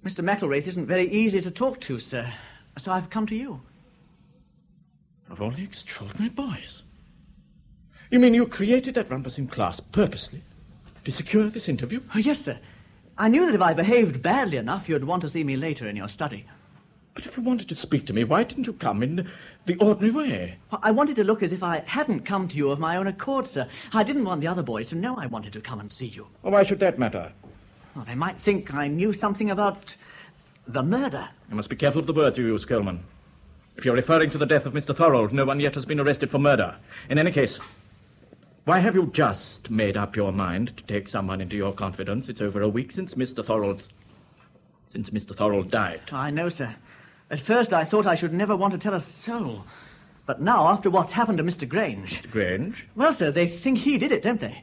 Mr. McIlwraith isn't very easy to talk to, sir. So I've come to you. Of all the extraordinary boys. You mean you created that rumpus in class purposely to secure this interview? Oh, yes, sir. I knew that if I behaved badly enough, you'd want to see me later in your study. But if you wanted to speak to me, why didn't you come in the ordinary way? I wanted to look as if I hadn't come to you of my own accord, sir. I didn't want the other boys to know I wanted to come and see you. Well, why should that matter? Well, they might think I knew something about the murder. You must be careful of the words you use, Coleman. If you're referring to the death of Mr. Thorold, no one yet has been arrested for murder. In any case, why have you just made up your mind to take someone into your confidence? It's over a week since Mr. Thorold died. I know, sir. At first I thought I should never want to tell a soul. But now, after what's happened to Mr. Grange... Mr. Grange? Well, sir, they think he did it, don't they?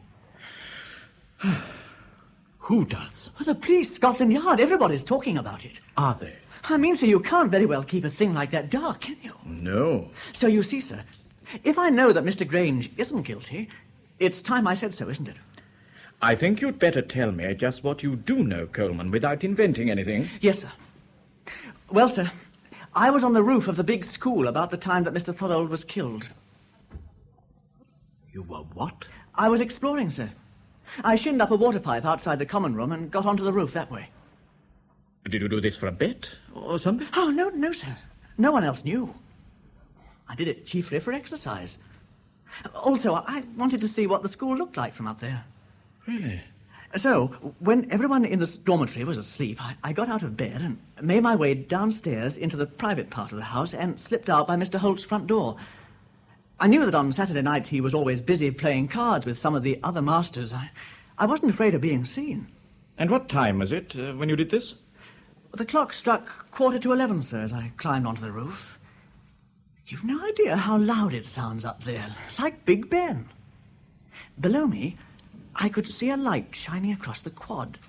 Who does? Well, the police, Scotland Yard, everybody's talking about it. Are they? I mean, sir, you can't very well keep a thing like that dark, can you? No. So you see, sir, if I know that Mr. Grange isn't guilty, it's time I said so, isn't it? I think you'd better tell me just what you do know, Coleman, without inventing anything. Yes, sir. Well, sir, I was on the roof of the big school about the time that Mr. Thorold was killed. You were what? I was exploring, sir. I shinned up a water pipe outside the common room and got onto the roof that way. Did you do this for a bet or something? Oh, no, sir. No one else knew. I did it chiefly for exercise. Also, I wanted to see what the school looked like from up there. Really? So, when everyone in the dormitory was asleep, I got out of bed and made my way downstairs into the private part of the house and slipped out by Mr. Holt's front door. I knew that on Saturday night he was always busy playing cards with some of the other masters. I wasn't afraid of being seen. And what time was it when you did this? The clock struck 11:15, sir, as I climbed onto the roof. You've no idea how loud it sounds up there, like Big Ben. Below me, I could see a light shining across the quad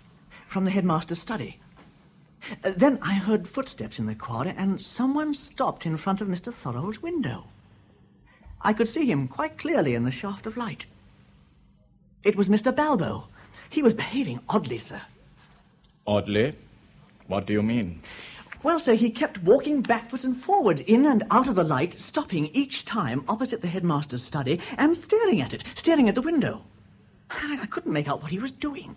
from the headmaster's study. Then I heard footsteps in the quad, and someone stopped in front of Mr. Thorold's window. I could see him quite clearly in the shaft of light. It was Mr. Balbo. He was behaving oddly, sir. Oddly? What do you mean? Well, sir, he kept walking backwards and forward, in and out of the light, stopping each time opposite the headmaster's study and staring at it, staring at the window. I couldn't make out what he was doing.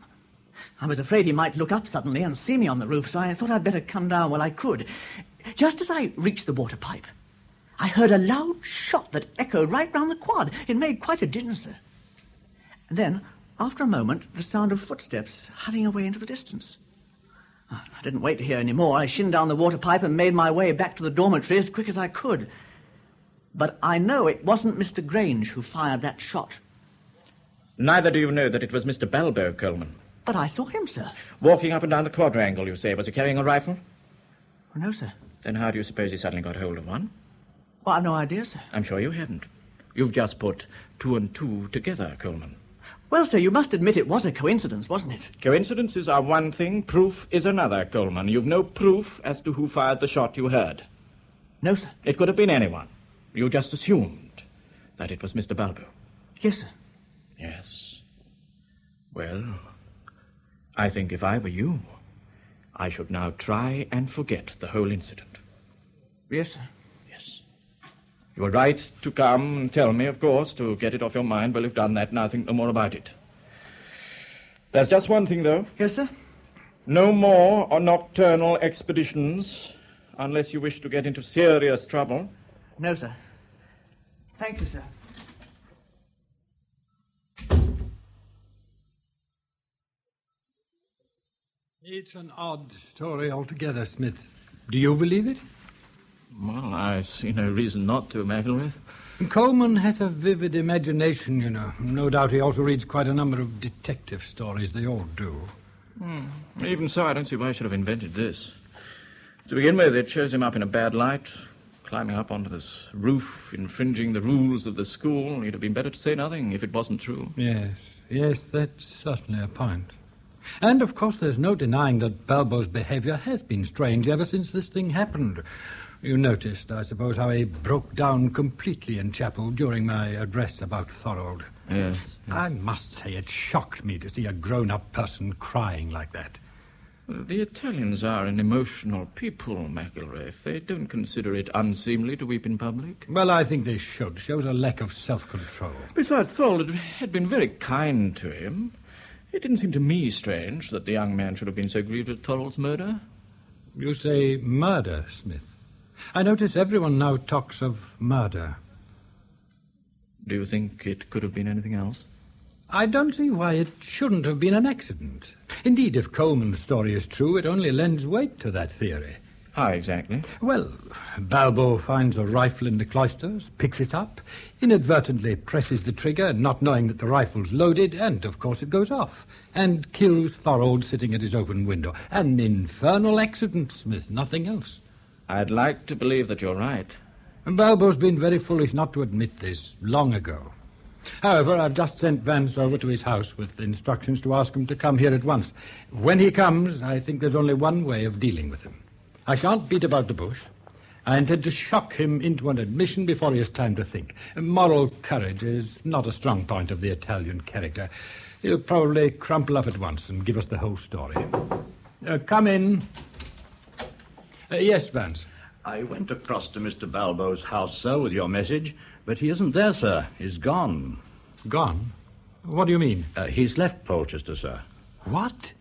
I was afraid he might look up suddenly and see me on the roof, so I thought I'd better come down while I could. Just as I reached the water pipe, I heard a loud shot that echoed right round the quad. It made quite a din, sir. And then, after a moment, the sound of footsteps hurrying away into the distance. I didn't wait to hear any more. I shinned down the water pipe and made my way back to the dormitory as quick as I could. But I know it wasn't Mr. Grange who fired that shot. Neither do you know that it was Mr. Balbo, Coleman. But I saw him, sir. Walking up and down the quadrangle, you say. Was he carrying a rifle? No, sir. Then how do you suppose he suddenly got hold of one? Well, I've no idea, sir. I'm sure you haven't. You've just put two and two together, Coleman. Well, sir, you must admit it was a coincidence, wasn't it? Coincidences are one thing, proof is another, Coleman. You've no proof as to who fired the shot you heard. No, sir. It could have been anyone. You just assumed that it was Mr. Balbo. Yes, sir. Yes. Well, I think if I were you, I should now try and forget the whole incident. Yes, sir. You were right to come and tell me, of course, to get it off your mind. Well, you've done that, and I'll think no more about it. There's just one thing, though. Yes, sir? No more on nocturnal expeditions, unless you wish to get into serious trouble. No, sir. Thank you, sir. It's an odd story altogether, Smith. Do you believe it? Well, I see no reason not to, McIlwraith. Coleman has a vivid imagination, you know. No doubt he also reads quite a number of detective stories. They all do. Even so, I don't see why I should have invented this. To begin with, it shows him up in a bad light, climbing up onto this roof, infringing the rules of the school. It'd have been better to say nothing if it wasn't true. Yes, that's certainly a point. And, of course, there's no denying that Balbo's behaviour has been strange ever since this thing happened. You noticed, I suppose, how he broke down completely in chapel during my address about Thorold. Yes. I must say it shocked me to see a grown-up person crying like that. The Italians are an emotional people, McIlraith. They don't consider it unseemly to weep in public. Well, I think they should. Shows a lack of self-control. Besides, Thorold had been very kind to him. It didn't seem to me strange that the young man should have been so grieved at Thorold's murder. You say murder, Smith. I notice everyone now talks of murder. Do you think it could have been anything else? I don't see why it shouldn't have been an accident. Indeed, if Coleman's story is true, it only lends weight to that theory. How exactly? Well, Balbo finds a rifle in the cloisters, picks it up, inadvertently presses the trigger, not knowing that the rifle's loaded, and, of course, it goes off, and kills Thorold sitting at his open window. An infernal accident, Smith, nothing else. I'd like to believe that you're right. And Balbo's been very foolish not to admit this long ago. However, I've just sent Vance over to his house with instructions to ask him to come here at once. When he comes, I think there's only one way of dealing with him. I shan't beat about the bush. I intend to shock him into an admission before he has time to think. Moral courage is not a strong point of the Italian character. He'll probably crumple up at once and give us the whole story. Come in. Yes, Vance. I went across to Mr. Balbo's house, sir, with your message, but he isn't there, sir. He's gone. Gone? What do you mean? He's left Polchester, sir. What?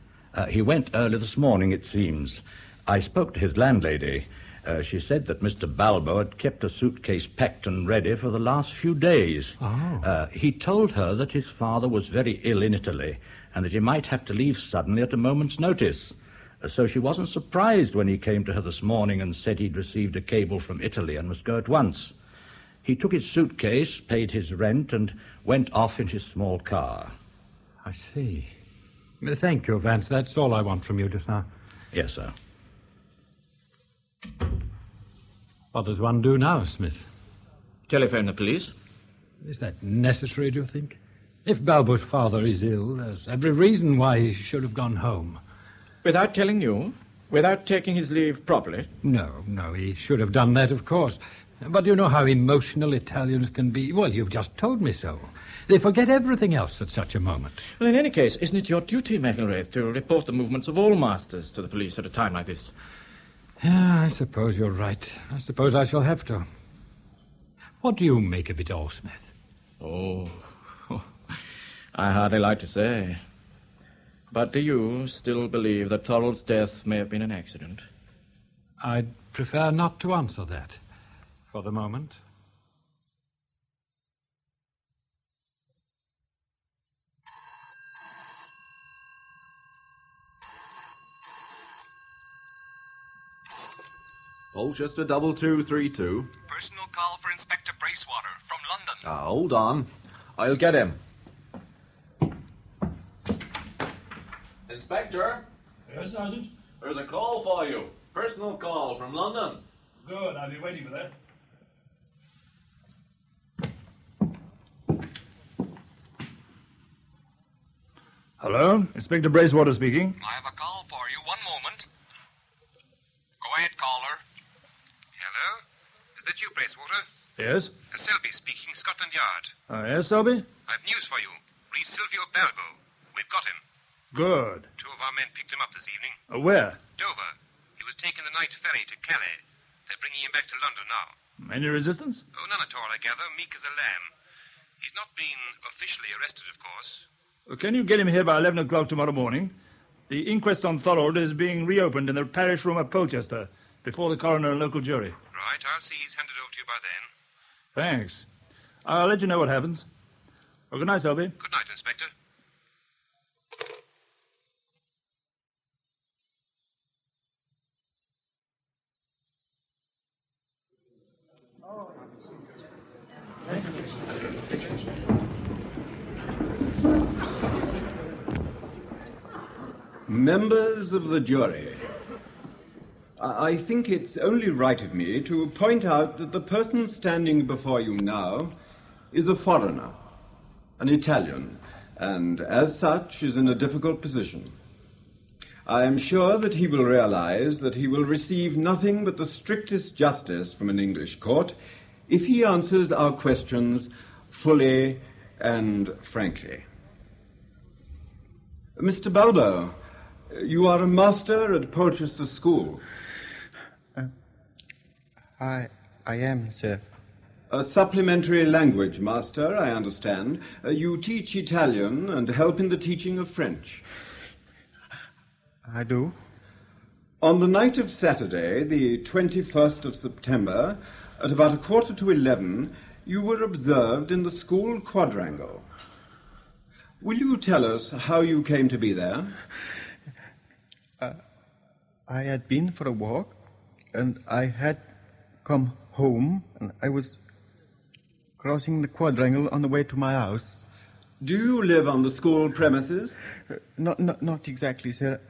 He went early this morning, it seems. I spoke to his landlady. She said that Mr. Balbo had kept a suitcase packed and ready for the last few days. Oh. He told her that his father was very ill in Italy and that he might have to leave suddenly at a moment's notice. So she wasn't surprised when he came to her this morning and said he'd received a cable from Italy and must go at once. He took his suitcase, paid his rent, and went off in his small car. I see. Thank you, Vance. That's all I want from you just now. Yes, sir. What does one do now, Smith? Telephone the police. Is that necessary, do you think? If Balbo's father is ill, there's every reason why he should have gone home. Without telling you? Without taking his leave properly? No, he should have done that, of course. But you know how emotional Italians can be. Well, you've just told me so. They forget everything else at such a moment. Well, in any case, isn't it your duty, McIlraith, to report the movements of all masters to the police at a time like this? Yeah, I suppose you're right. I suppose I shall have to. What do you make of it all, Smith? Oh, I hardly like to say. But do you still believe that Thorold's death may have been an accident? I'd prefer not to answer that for the moment. Polchester 2232. Personal call for Inspector Bracewater from London. Hold on. I'll get him. Inspector? Yes, Sergeant? There's a call for you. Personal call from London. Good, I'll be waiting for that. Hello, Inspector Bracewater speaking. I have a call for you. One moment. Go ahead, caller. Hello? Is that you, Bracewater? Yes? Selby speaking, Scotland Yard. Yes, Selby? I've news for you. Reese Silvio Balbo. We've got him. Good. Two of our men picked him up this evening. Where? Dover. He was taking the night ferry to Calais. They're bringing him back to London now. Any resistance? Oh, none at all, I gather. Meek as a lamb. He's not been officially arrested, of course. Can you get him here by 11 o'clock tomorrow morning? The inquest on Thorold is being reopened in the parish room at Polchester before the coroner and local jury. Right, I'll see he's handed over to you by then. Thanks. I'll let you know what happens. Well, good night, Selby. Good night, Inspector. Members of the jury, I think it's only right of me to point out that the person standing before you now is a foreigner, an Italian, and as such is in a difficult position. I am sure that he will realize that he will receive nothing but the strictest justice from an English court if he answers our questions fully and frankly. Mr. Balbo, you are a master at Polchester School. I am, sir. A supplementary language master, I understand. You teach Italian and help in the teaching of French. I do. On the night of Saturday, the 21st of September, at about 11:15, you were observed in the school quadrangle. Will you tell us how you came to be there? I had been for a walk, and I had come home, and I was crossing the quadrangle on the way to my house. Do you live on the school premises? Not exactly, sir.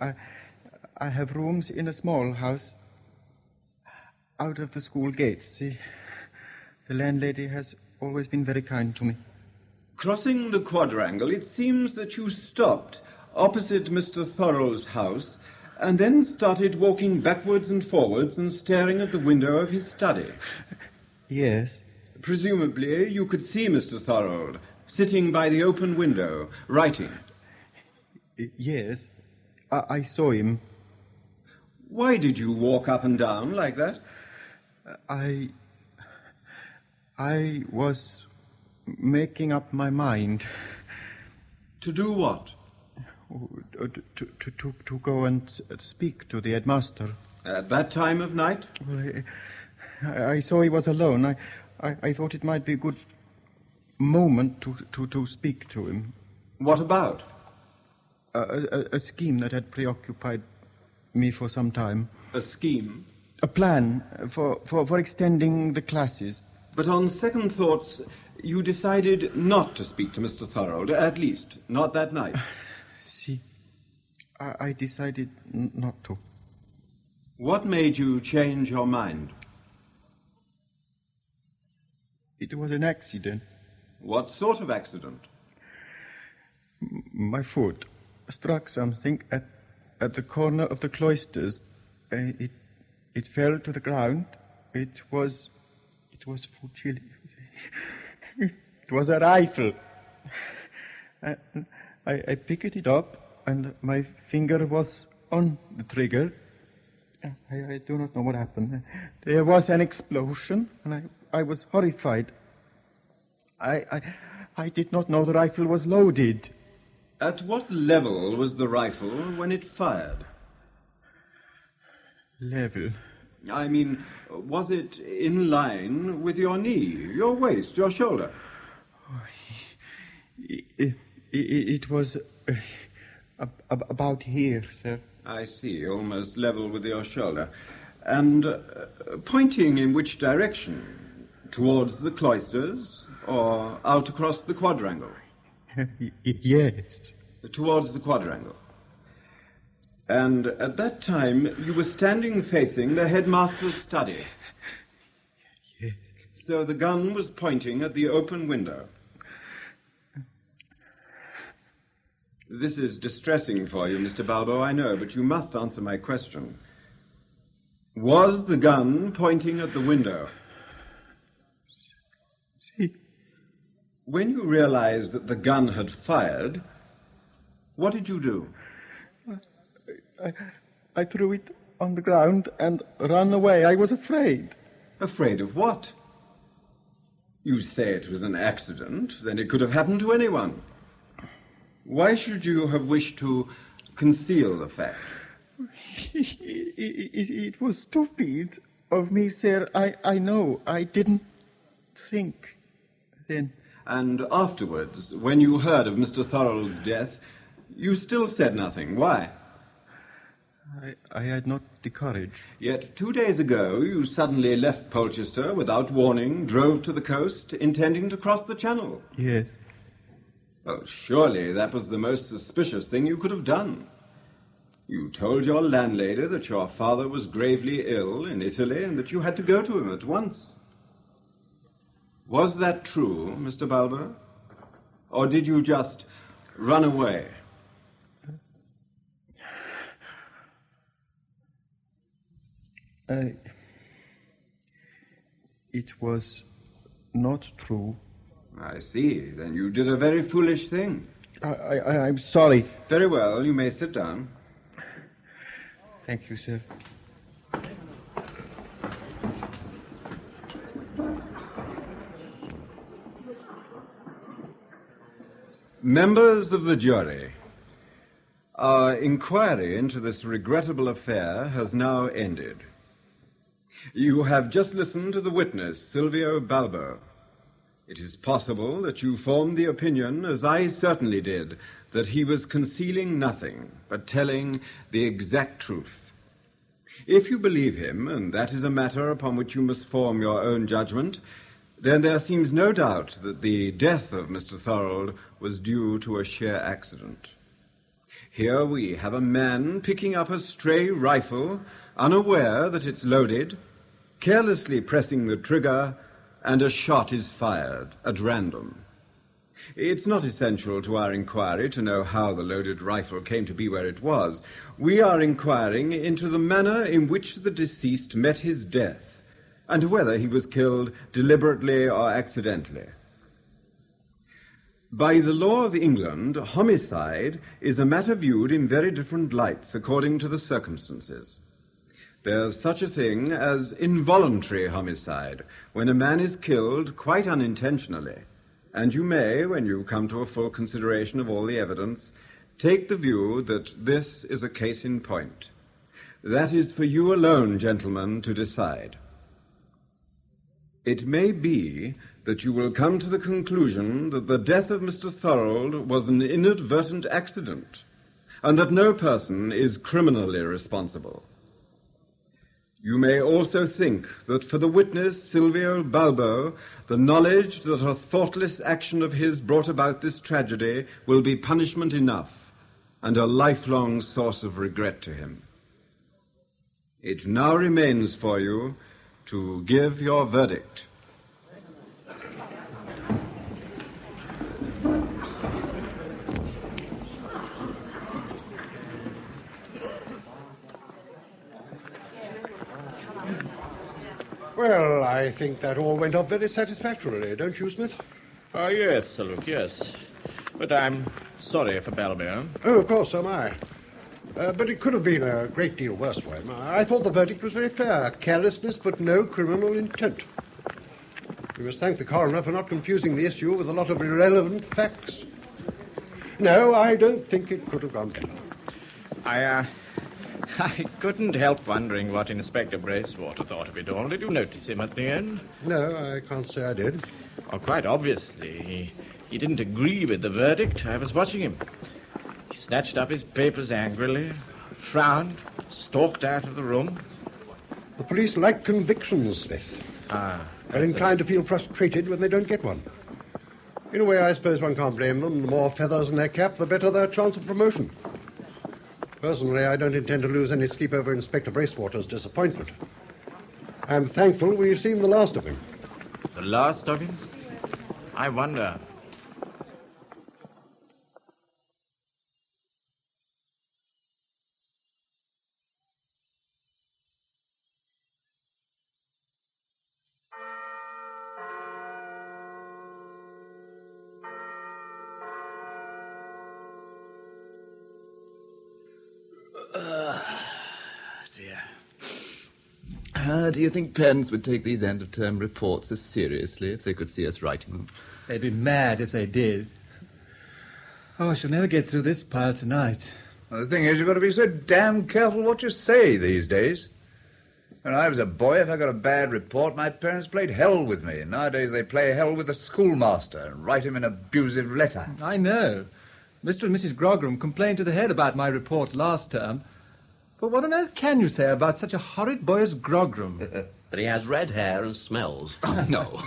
I have rooms in a small house out of the school gates. The landlady has always been very kind to me. Crossing the quadrangle, it seems that you stopped opposite Mr. Thorold's house and then started walking backwards and forwards and staring at the window of his study. Yes. Presumably, you could see Mr. Thorold sitting by the open window, writing. Yes, I saw him. Why did you walk up and down like that? I was making up my mind. To do what? To go and speak to the headmaster. At that time of night? Well, I saw he was alone. I thought it might be a good moment to speak to him. What about? A scheme that had preoccupied me for some time. A scheme? A plan for extending the classes. But on second thoughts, you decided not to speak to Mr. Thorold, at least, not that night. See, I decided not to. What made you change your mind? It was an accident. What sort of accident? My foot struck something at the corner of the cloisters. It fell to the ground. It was Fucili. It was a rifle. I picked it up, and my finger was on the trigger. I do not know what happened. There was an explosion, and I was horrified. I did not know the rifle was loaded. At what level was the rifle when it fired? Level? I mean, was it in line with your knee, your waist, your shoulder? It was about here, sir. I see, almost level with your shoulder. And pointing in which direction? Towards the cloisters or out across the quadrangle? Yes. Towards the quadrangle. And at that time, you were standing facing the headmaster's study. Yes. So the gun was pointing at the open window. This is distressing for you, Mr. Balbo, I know, but you must answer my question. Was the gun pointing at the window? See. When you realized that the gun had fired, what did you do? I threw it on the ground and ran away. I was afraid. Afraid of what? You say it was an accident, then it could have happened to anyone. Why should you have wished to conceal the fact? It was stupid of me, sir. I know. I didn't think then. And afterwards, when you heard of Mr. Thorold's death, you still said nothing. Why? I had not the courage. Yet 2 days ago, you suddenly left Polchester without warning, drove to the coast, intending to cross the channel. Yes. Oh, surely that was the most suspicious thing you could have done. You told your landlady that your father was gravely ill in Italy and that you had to go to him at once. Was that true, Mr. Balbo? Or did you just run away? It was not true. I see. Then you did a very foolish thing. I'm sorry. Very well, you may sit down. Thank you, sir. Members of the jury, our inquiry into this regrettable affair has now ended. You have just listened to the witness, Silvio Balbo. It is possible that you formed the opinion, as I certainly did, that he was concealing nothing, but telling the exact truth. If you believe him, and that is a matter upon which you must form your own judgment, then there seems no doubt that the death of Mr. Thorold was due to a sheer accident. Here we have a man picking up a stray rifle, unaware that it's loaded, carelessly pressing the trigger, and a shot is fired at random. It's not essential to our inquiry to know how the loaded rifle came to be where it was. We are inquiring into the manner in which the deceased met his death, and whether he was killed deliberately or accidentally. By the law of England, homicide is a matter viewed in very different lights according to the circumstances. There's such a thing as involuntary homicide, when a man is killed quite unintentionally, and you may, when you come to a full consideration of all the evidence, take the view that this is a case in point. That is for you alone, gentlemen, to decide. It may be that you will come to the conclusion that the death of Mr. Thorold was an inadvertent accident, and that no person is criminally responsible. You may also think that for the witness, Silvio Balbo, the knowledge that a thoughtless action of his brought about this tragedy will be punishment enough, and a lifelong source of regret to him. It now remains for you to give your verdict. Well, I think that all went off very satisfactorily, don't you, Smith? Yes, Sir Luke, yes. But I'm sorry for Balbo. Oh, of course, so am I. But it could have been a great deal worse for him. I thought the verdict was very fair. Carelessness, but no criminal intent. We must thank the coroner for not confusing the issue with a lot of irrelevant facts. No, I don't think it could have gone better. I couldn't help wondering what Inspector Bracewater thought of it all. Did you notice him at the end? No, I can't say I did. Oh, quite obviously. He didn't agree with the verdict. I was watching him. He snatched up his papers angrily, frowned, stalked out of the room. The police like convictions, Smith. They're inclined to feel frustrated when they don't get one. In a way, I suppose one can't blame them. The more feathers in their cap, the better their chance of promotion. Personally, I don't intend to lose any sleep over Inspector Bracewater's disappointment. I'm thankful we've seen the last of him. The last of him? I wonder. Do you think parents would take these end-of-term reports as seriously if they could see us writing them? They'd be mad if they did. Oh, I shall never get through this pile tonight. Well, the thing is, you've got to be so damn careful what you say these days. When I was a boy, if I got a bad report, my parents played hell with me. Nowadays, they play hell with the schoolmaster and write him an abusive letter. I know. Mr. and Mrs. Grogram complained to the head about my reports last term. But what on earth can you say about such a horrid boy as Grogram? But he has red hair and smells. Oh, no.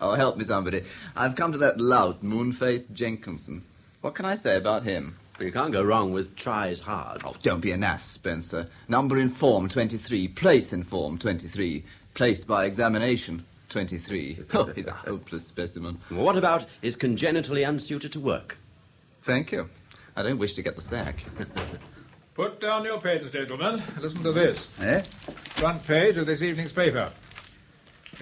Oh, help me, somebody. I've come to that lout, Moon-faced Jenkinson. What can I say about him? Well, you can't go wrong with tries hard. Oh, don't be an ass, Spencer. Number in form, 23. Place in form, 23. Place by examination, 23. Oh, he's a hopeless specimen. Well, what about is congenitally unsuited to work? Thank you. I don't wish to get the sack. Put down your pens, gentlemen. Listen to this. Eh? Front page of this evening's paper.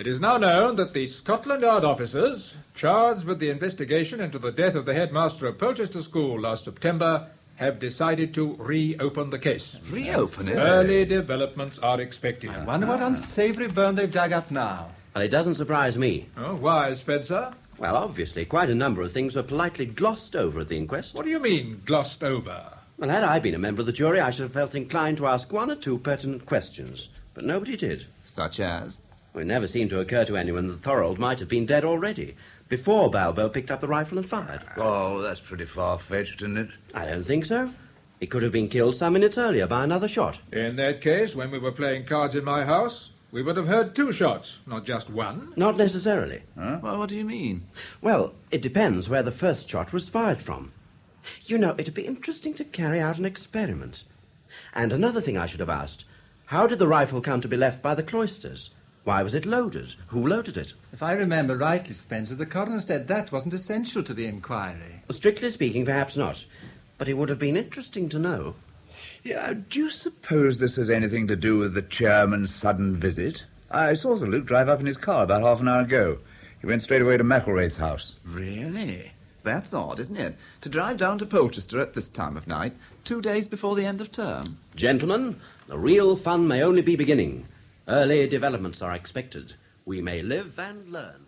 It is now known that the Scotland Yard officers charged with the investigation into the death of the headmaster of Polchester School last September have decided to reopen the case. Reopen it? Early developments are expected. I wonder what unsavoury bone they've dug up now. Well, it doesn't surprise me. Oh, why, Spencer? Well, obviously, quite a number of things were politely glossed over at the inquest. What do you mean, glossed over? Well, had I been a member of the jury, I should have felt inclined to ask one or two pertinent questions. But nobody did. Such as? Well, it never seemed to occur to anyone that Thorold might have been dead already, before Balbo picked up the rifle and fired. Oh, that's pretty far-fetched, isn't it? I don't think so. He could have been killed some minutes earlier by another shot. In that case, when we were playing cards in my house, we would have heard 2 shots, not just 1. Not necessarily. Huh? Well, what do you mean? Well, it depends where the first shot was fired from. You know, it'd be interesting to carry out an experiment. And another thing I should have asked, how did the rifle come to be left by the cloisters? Why was it loaded? Who loaded it? If I remember rightly, Spencer, the coroner said that wasn't essential to the inquiry. Well, strictly speaking, perhaps not. But it would have been interesting to know. Yeah, do you suppose this has anything to do with the chairman's sudden visit? I saw Sir Luke drive up in his car about half an hour ago. He went straight away to McElwraith's house. Really? That's odd, isn't it? To drive down to Polchester at this time of night, 2 days before the end of term. Gentlemen, the real fun may only be beginning. Early developments are expected. We may live and learn.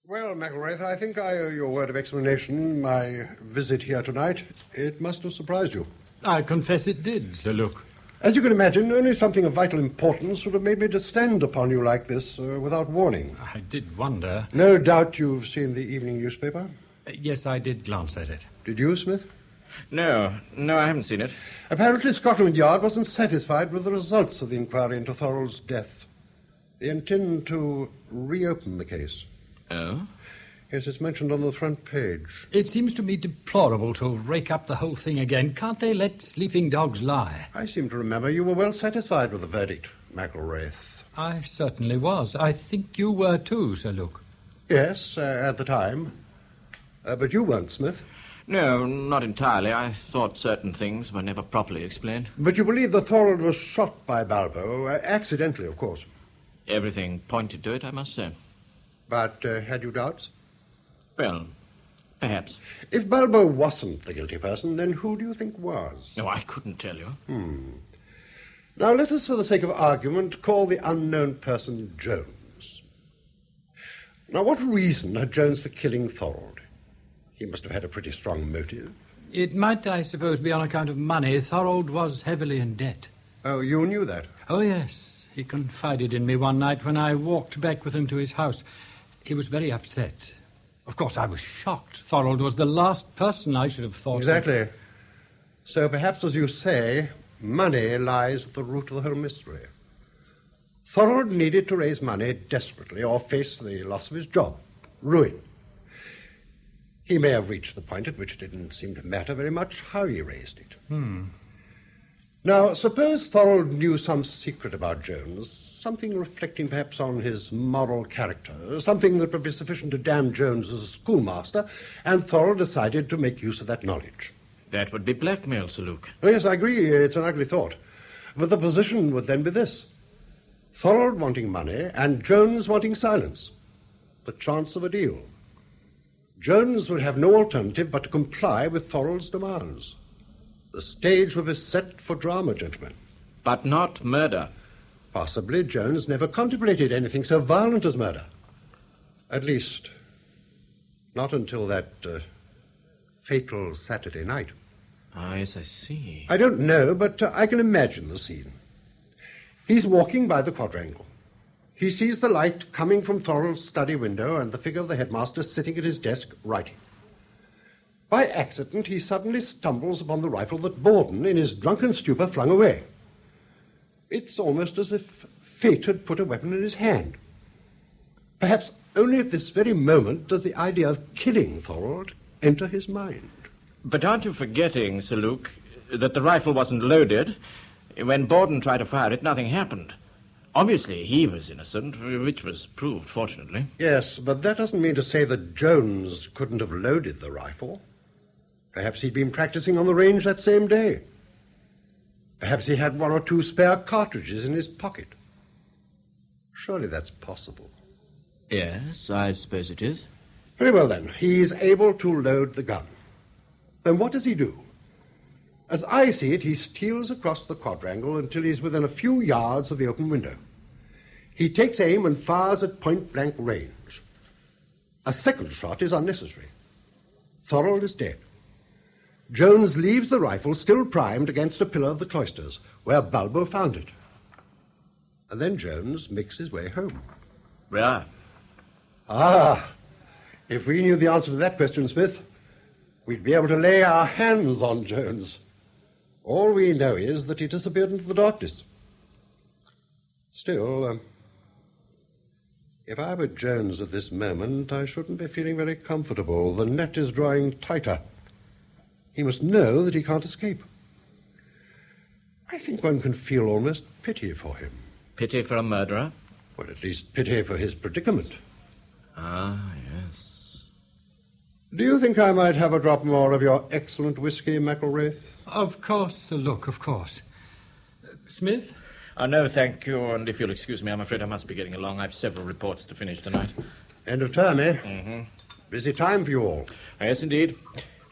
Well, McElwraith, I think I owe you a word of explanation. My visit here tonight, it must have surprised you. I confess it did, Sir Luke. As you can imagine, only something of vital importance would have made me descend upon you like this without warning. I did wonder. No doubt you've seen the evening newspaper? Yes, I did glance at it. Did you, Smith? No, I haven't seen it. Apparently Scotland Yard wasn't satisfied with the results of the inquiry into Thorold's death. They intend to reopen the case. Oh? Yes, it's mentioned on the front page. It seems to me deplorable to rake up the whole thing again. Can't they let sleeping dogs lie? I seem to remember you were well satisfied with the verdict, McElwraith. I certainly was. I think you were too, Sir Luke. Yes, at the time. But you weren't, Smith. No, not entirely. I thought certain things were never properly explained. But you believe that Thorold was shot by Balbo, accidentally, of course. Everything pointed to it, I must say. But had you doubts? Well, perhaps. If Balbo wasn't the guilty person, then who do you think was? No, I couldn't tell you. Now, let us, for the sake of argument, call the unknown person Jones. Now, what reason had Jones for killing Thorold? He must have had a pretty strong motive. It might, I suppose, be on account of money. Thorold was heavily in debt. Oh, you knew that? Oh, yes. He confided in me one night when I walked back with him to his house. He was very upset. Of course, I was shocked. Thorold was the last person I should have thought. Exactly. So perhaps, as you say, money lies at the root of the whole mystery. Thorold needed to raise money desperately or face the loss of his job, ruin. He may have reached the point at which it didn't seem to matter very much how he raised it. Now, suppose Thorold knew some secret about Jones, something reflecting perhaps on his moral character, something that would be sufficient to damn Jones as a schoolmaster, and Thorold decided to make use of that knowledge. That would be blackmail, Sir Luke. Oh, yes, I agree. It's an ugly thought. But the position would then be this. Thorold wanting money and Jones wanting silence. The chance of a deal. Jones would have no alternative but to comply with Thorold's demands. The stage would be set for drama, gentlemen. But not murder. Possibly Jones never contemplated anything so violent as murder. At least, not until that fatal Saturday night. Ah, yes, I see. I don't know, but I can imagine the scene. He's walking by the quadrangle. He sees the light coming from Thorold's study window and the figure of the headmaster sitting at his desk writing. By accident, he suddenly stumbles upon the rifle that Borden, in his drunken stupor, flung away. It's almost as if fate had put a weapon in his hand. Perhaps only at this very moment does the idea of killing Thorold enter his mind. But aren't you forgetting, Sir Luke, that the rifle wasn't loaded? When Borden tried to fire it, nothing happened. Obviously, he was innocent, which was proved, fortunately. Yes, but that doesn't mean to say that Jones couldn't have loaded the rifle. Perhaps he'd been practicing on the range that same day. Perhaps he had 1 or 2 spare cartridges in his pocket. Surely that's possible. Yes, I suppose it is. Very well, then. He's able to load the gun. Then what does he do? As I see it, he steals across the quadrangle until he's within a few yards of the open window. He takes aim and fires at point-blank range. A second shot is unnecessary. Thorold is dead. Jones leaves the rifle still primed against a pillar of the cloisters, where Balbo found it. And then Jones makes his way home. Where? Ah, if we knew the answer to that question, Smith, we'd be able to lay our hands on Jones. All we know is that he disappeared into the darkness. Still, if I were Jones at this moment, I shouldn't be feeling very comfortable. The net is drawing tighter. He must know that he can't escape. I think one can feel almost pity for him. Pity for a murderer? Well, at least pity for his predicament. Ah, yes. Do you think I might have a drop more of your excellent whiskey, McElwraith? Of course, Sir Luke, of course. Smith? No, thank you, and if you'll excuse me, I'm afraid I must be getting along. I've several reports to finish tonight. End of term, eh? Mm-hmm. Busy time for you all. Yes, indeed.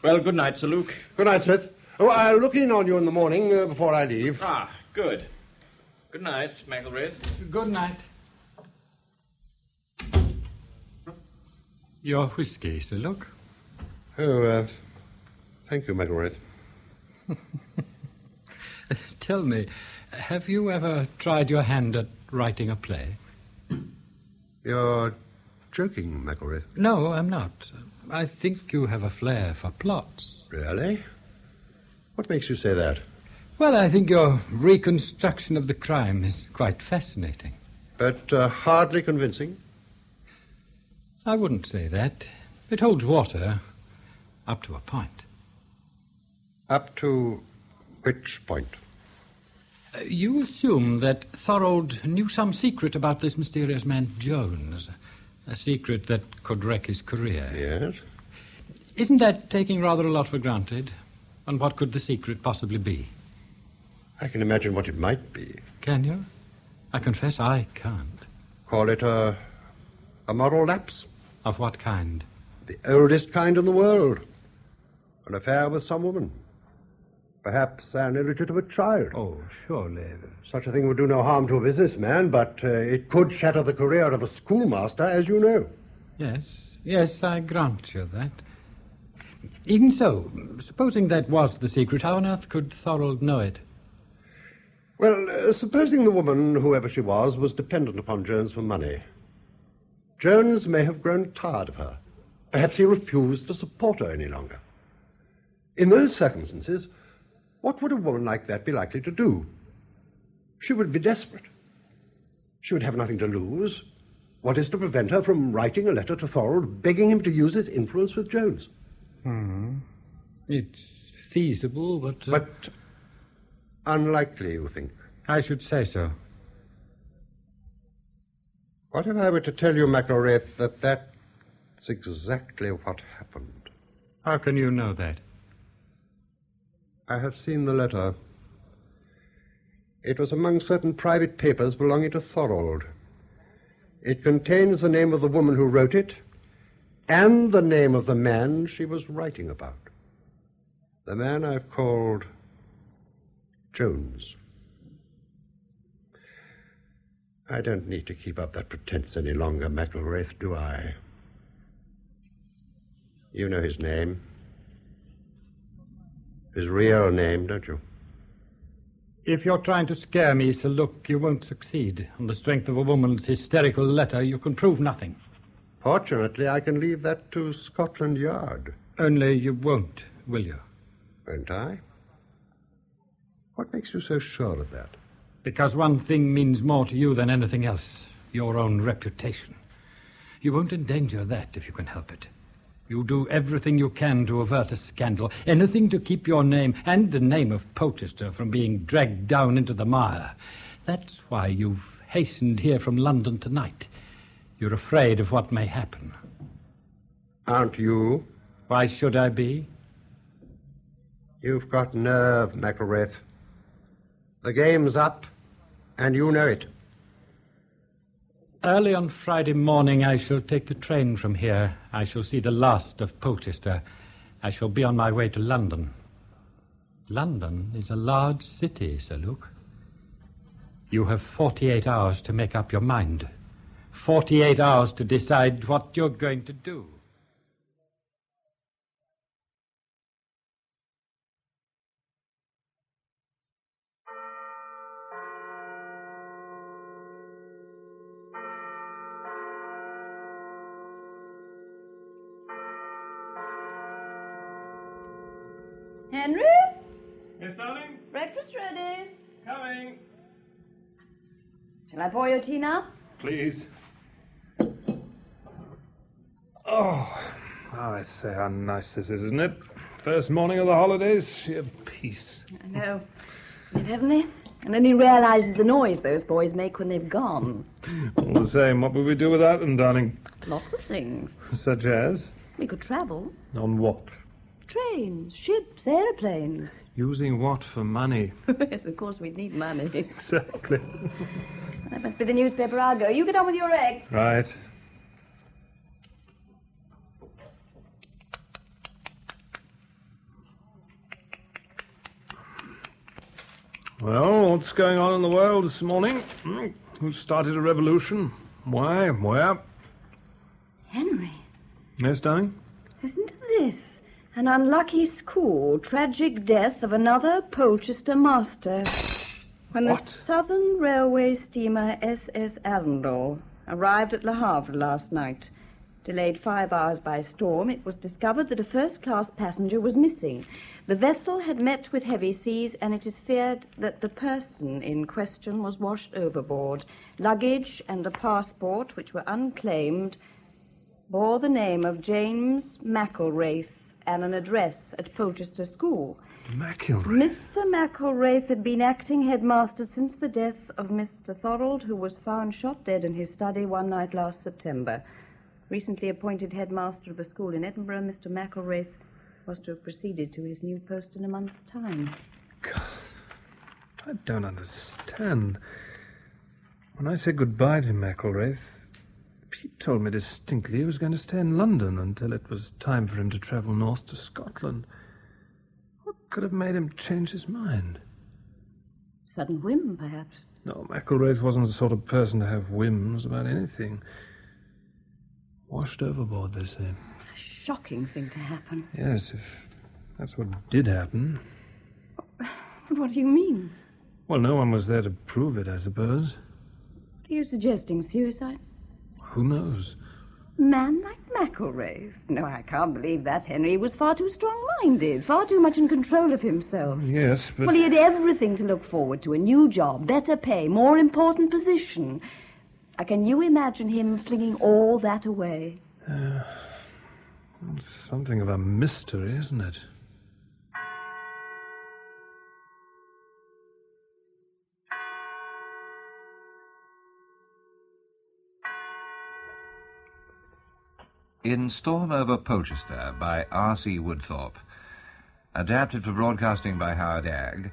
Well, good night, Sir Luke. Good night, Smith. Oh, I'll look in on you in the morning before I leave. Ah, good. Good night, McElwraith. Good night. Your whiskey, Sir Luke. Oh, thank you, McElwraith. Tell me, have you ever tried your hand at writing a play? You're joking, McElwraith. No, I'm not. I think you have a flair for plots. Really? What makes you say that? Well, I think your reconstruction of the crime is quite fascinating. But hardly convincing? I wouldn't say that. It holds water, up to a point. Up to which point? You assume that Thorold knew some secret about this mysterious man, Jones. A secret that could wreck his career. Yes? Isn't that taking rather a lot for granted? And what could the secret possibly be? I can imagine what it might be. Can you? I confess I can't. Call it a moral lapse. Of what kind? The oldest kind in the world. An affair with some woman. Perhaps an illegitimate child. Oh, surely. Such a thing would do no harm to a businessman, but it could shatter the career of a schoolmaster, as you know. Yes, I grant you that. Even so, supposing that was the secret, how on earth could Thorold know it? Well, supposing the woman, whoever she was dependent upon Jones for money. Jones may have grown tired of her. Perhaps he refused to support her any longer. In those circumstances, what would a woman like that be likely to do? She would be desperate. She would have nothing to lose. What is to prevent her from writing a letter to Thorold, begging him to use his influence with Jones? It's feasible, but... But unlikely, you think? I should say so. What if I were to tell you, McElwraith, that that's exactly what happened? How can you know that? I have seen the letter. It was among certain private papers belonging to Thorold. It contains the name of the woman who wrote it and the name of the man she was writing about. The man I've called Jones. I don't need to keep up that pretense any longer, McElwraith, do I? You know his name. His real name, don't you? If you're trying to scare me, Sir Luke, you won't succeed. On the strength of a woman's hysterical letter, you can prove nothing. Fortunately, I can leave that to Scotland Yard. Only you won't, will you? Won't I? What makes you so sure of that? Because one thing means more to you than anything else. Your own reputation. You won't endanger that if you can help it. You do everything you can to avert a scandal, anything to keep your name and the name of Polchester from being dragged down into the mire. That's why you've hastened here from London tonight. You're afraid of what may happen. Aren't you? Why should I be? You've got nerve, McElwraith. The game's up, and you know it. Early on Friday morning, I shall take the train from here. I shall see the last of Polchester. I shall be on my way to London. London is a large city, Sir Luke. You have 48 hours to make up your mind. 48 hours to decide what you're going to do. Henry? Yes, darling? Breakfast ready. Coming. Shall I pour your tea now? Please. Oh, I say, how nice this is, isn't it? First morning of the holidays, sheer peace. I know. Isn't it heavenly? And then he realises the noise those boys make when they've gone. All the same, what would we do without them, darling? Lots of things. Such as? We could travel. On what? Trains, ships, aeroplanes. Using what for money? Yes, of course we'd need money. Exactly. That must be the newspaper. I'll go. You get on with your egg. Right. Well, what's going on in the world this morning? Who started a revolution? Why? Where? Henry. Yes, darling? Listen to this. An unlucky school, tragic death of another Polchester master. When the Southern Railway steamer SS Arundel arrived at Le Havre last night, delayed 5 hours by storm, it was discovered that a first-class passenger was missing. The vessel had met with heavy seas, and it is feared that the person in question was washed overboard. Luggage and a passport, which were unclaimed, bore the name of James McElwraith and an address at Polchester School. McElwraith? Mr. McElwraith had been acting headmaster since the death of Mr. Thorold, who was found shot dead in his study one night last September. Recently appointed headmaster of a school in Edinburgh, Mr. McElwraith was to have proceeded to his new post in a month's time. God, I don't understand. When I said goodbye to McElwraith, he told me distinctly he was going to stay in London until it was time for him to travel north to Scotland. What could have made him change his mind? Sudden whim, perhaps. No, McElwraith wasn't the sort of person to have whims about anything. Washed overboard, they say. A shocking thing to happen. Yes, if that's what did happen. What do you mean? Well, no one was there to prove it, I suppose. Are you suggesting suicide? Who knows? A man like McElwraith? No, I can't believe that, Henry. He was far too strong-minded, far too much in control of himself. Yes, but... Well, he had everything to look forward to. A new job, better pay, more important position. Can you imagine him flinging all that away? It's something of a mystery, isn't it? In Storm over Polchester by R.C. Woodthorpe, adapted for broadcasting by Howard Agg,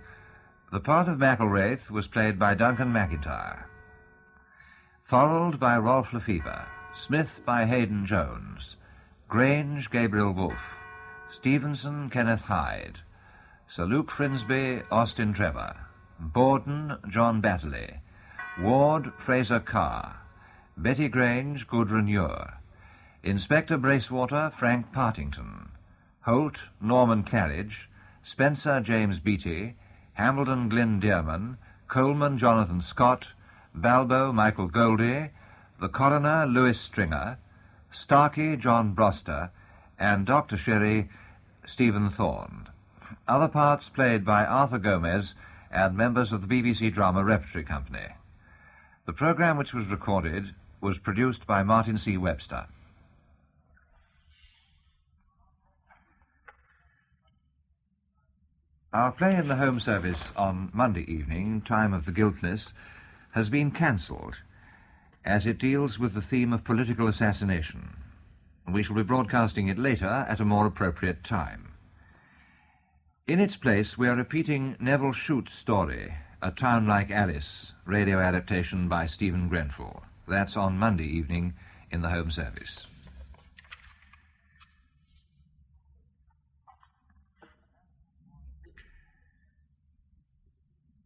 the part of McElwraith was played by Duncan McIntyre. Thorold by Rolf Lefevre, Smith by Hayden Jones, Grange Gabriel Wolfe, Stevenson Kenneth Hyde, Sir Luke Frinsby Austin Trevor, Borden John Batterley, Ward Fraser Carr, Betty Grange Gudrun Ure, Inspector Bracewater Frank Partington, Holt Norman Claridge, Spencer James Beattie, Hambledon Glyn Dearman, Coleman Jonathan Scott, Balbo Michael Goldie, the Coroner Louis Stringer, Starkey John Broster, and Dr. Sherry Stephen Thorne. Other parts played by Arthur Gomez and members of the BBC Drama Repertory Company. The programme, which was recorded, was produced by Martin C. Webster. Our play in the Home Service on Monday evening, Time of the Guiltless, has been cancelled, as it deals with the theme of political assassination. We shall be broadcasting it later at a more appropriate time. In its place, we are repeating Neville Shute's story, A Town Like Alice, radio adaptation by Stephen Grenfell. That's on Monday evening in the Home Service.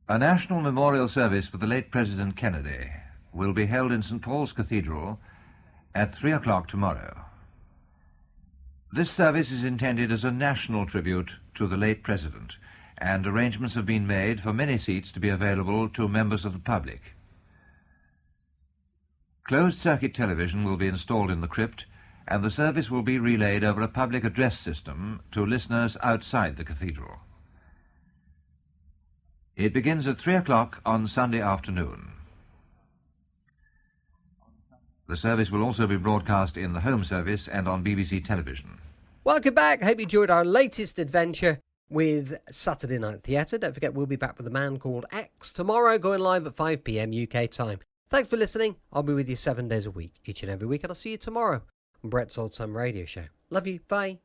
A national memorial service for the late President Kennedy will be held in St. Paul's Cathedral at 3 o'clock tomorrow. This service is intended as a national tribute to the late President, and arrangements have been made for many seats to be available to members of the public. Closed-circuit television will be installed in the crypt, and the service will be relayed over a public address system to listeners outside the cathedral. It begins at 3 o'clock on Sunday afternoon. The service will also be broadcast in the Home Service and on BBC Television. Welcome back. Hope you enjoyed our latest adventure with Saturday Night Theatre. Don't forget, we'll be back with a man called X tomorrow, going live at 5 p.m. UK time. Thanks for listening. I'll be with you 7 days a week, each and every week, and I'll see you tomorrow on Brett's Old Time Radio Show. Love you. Bye.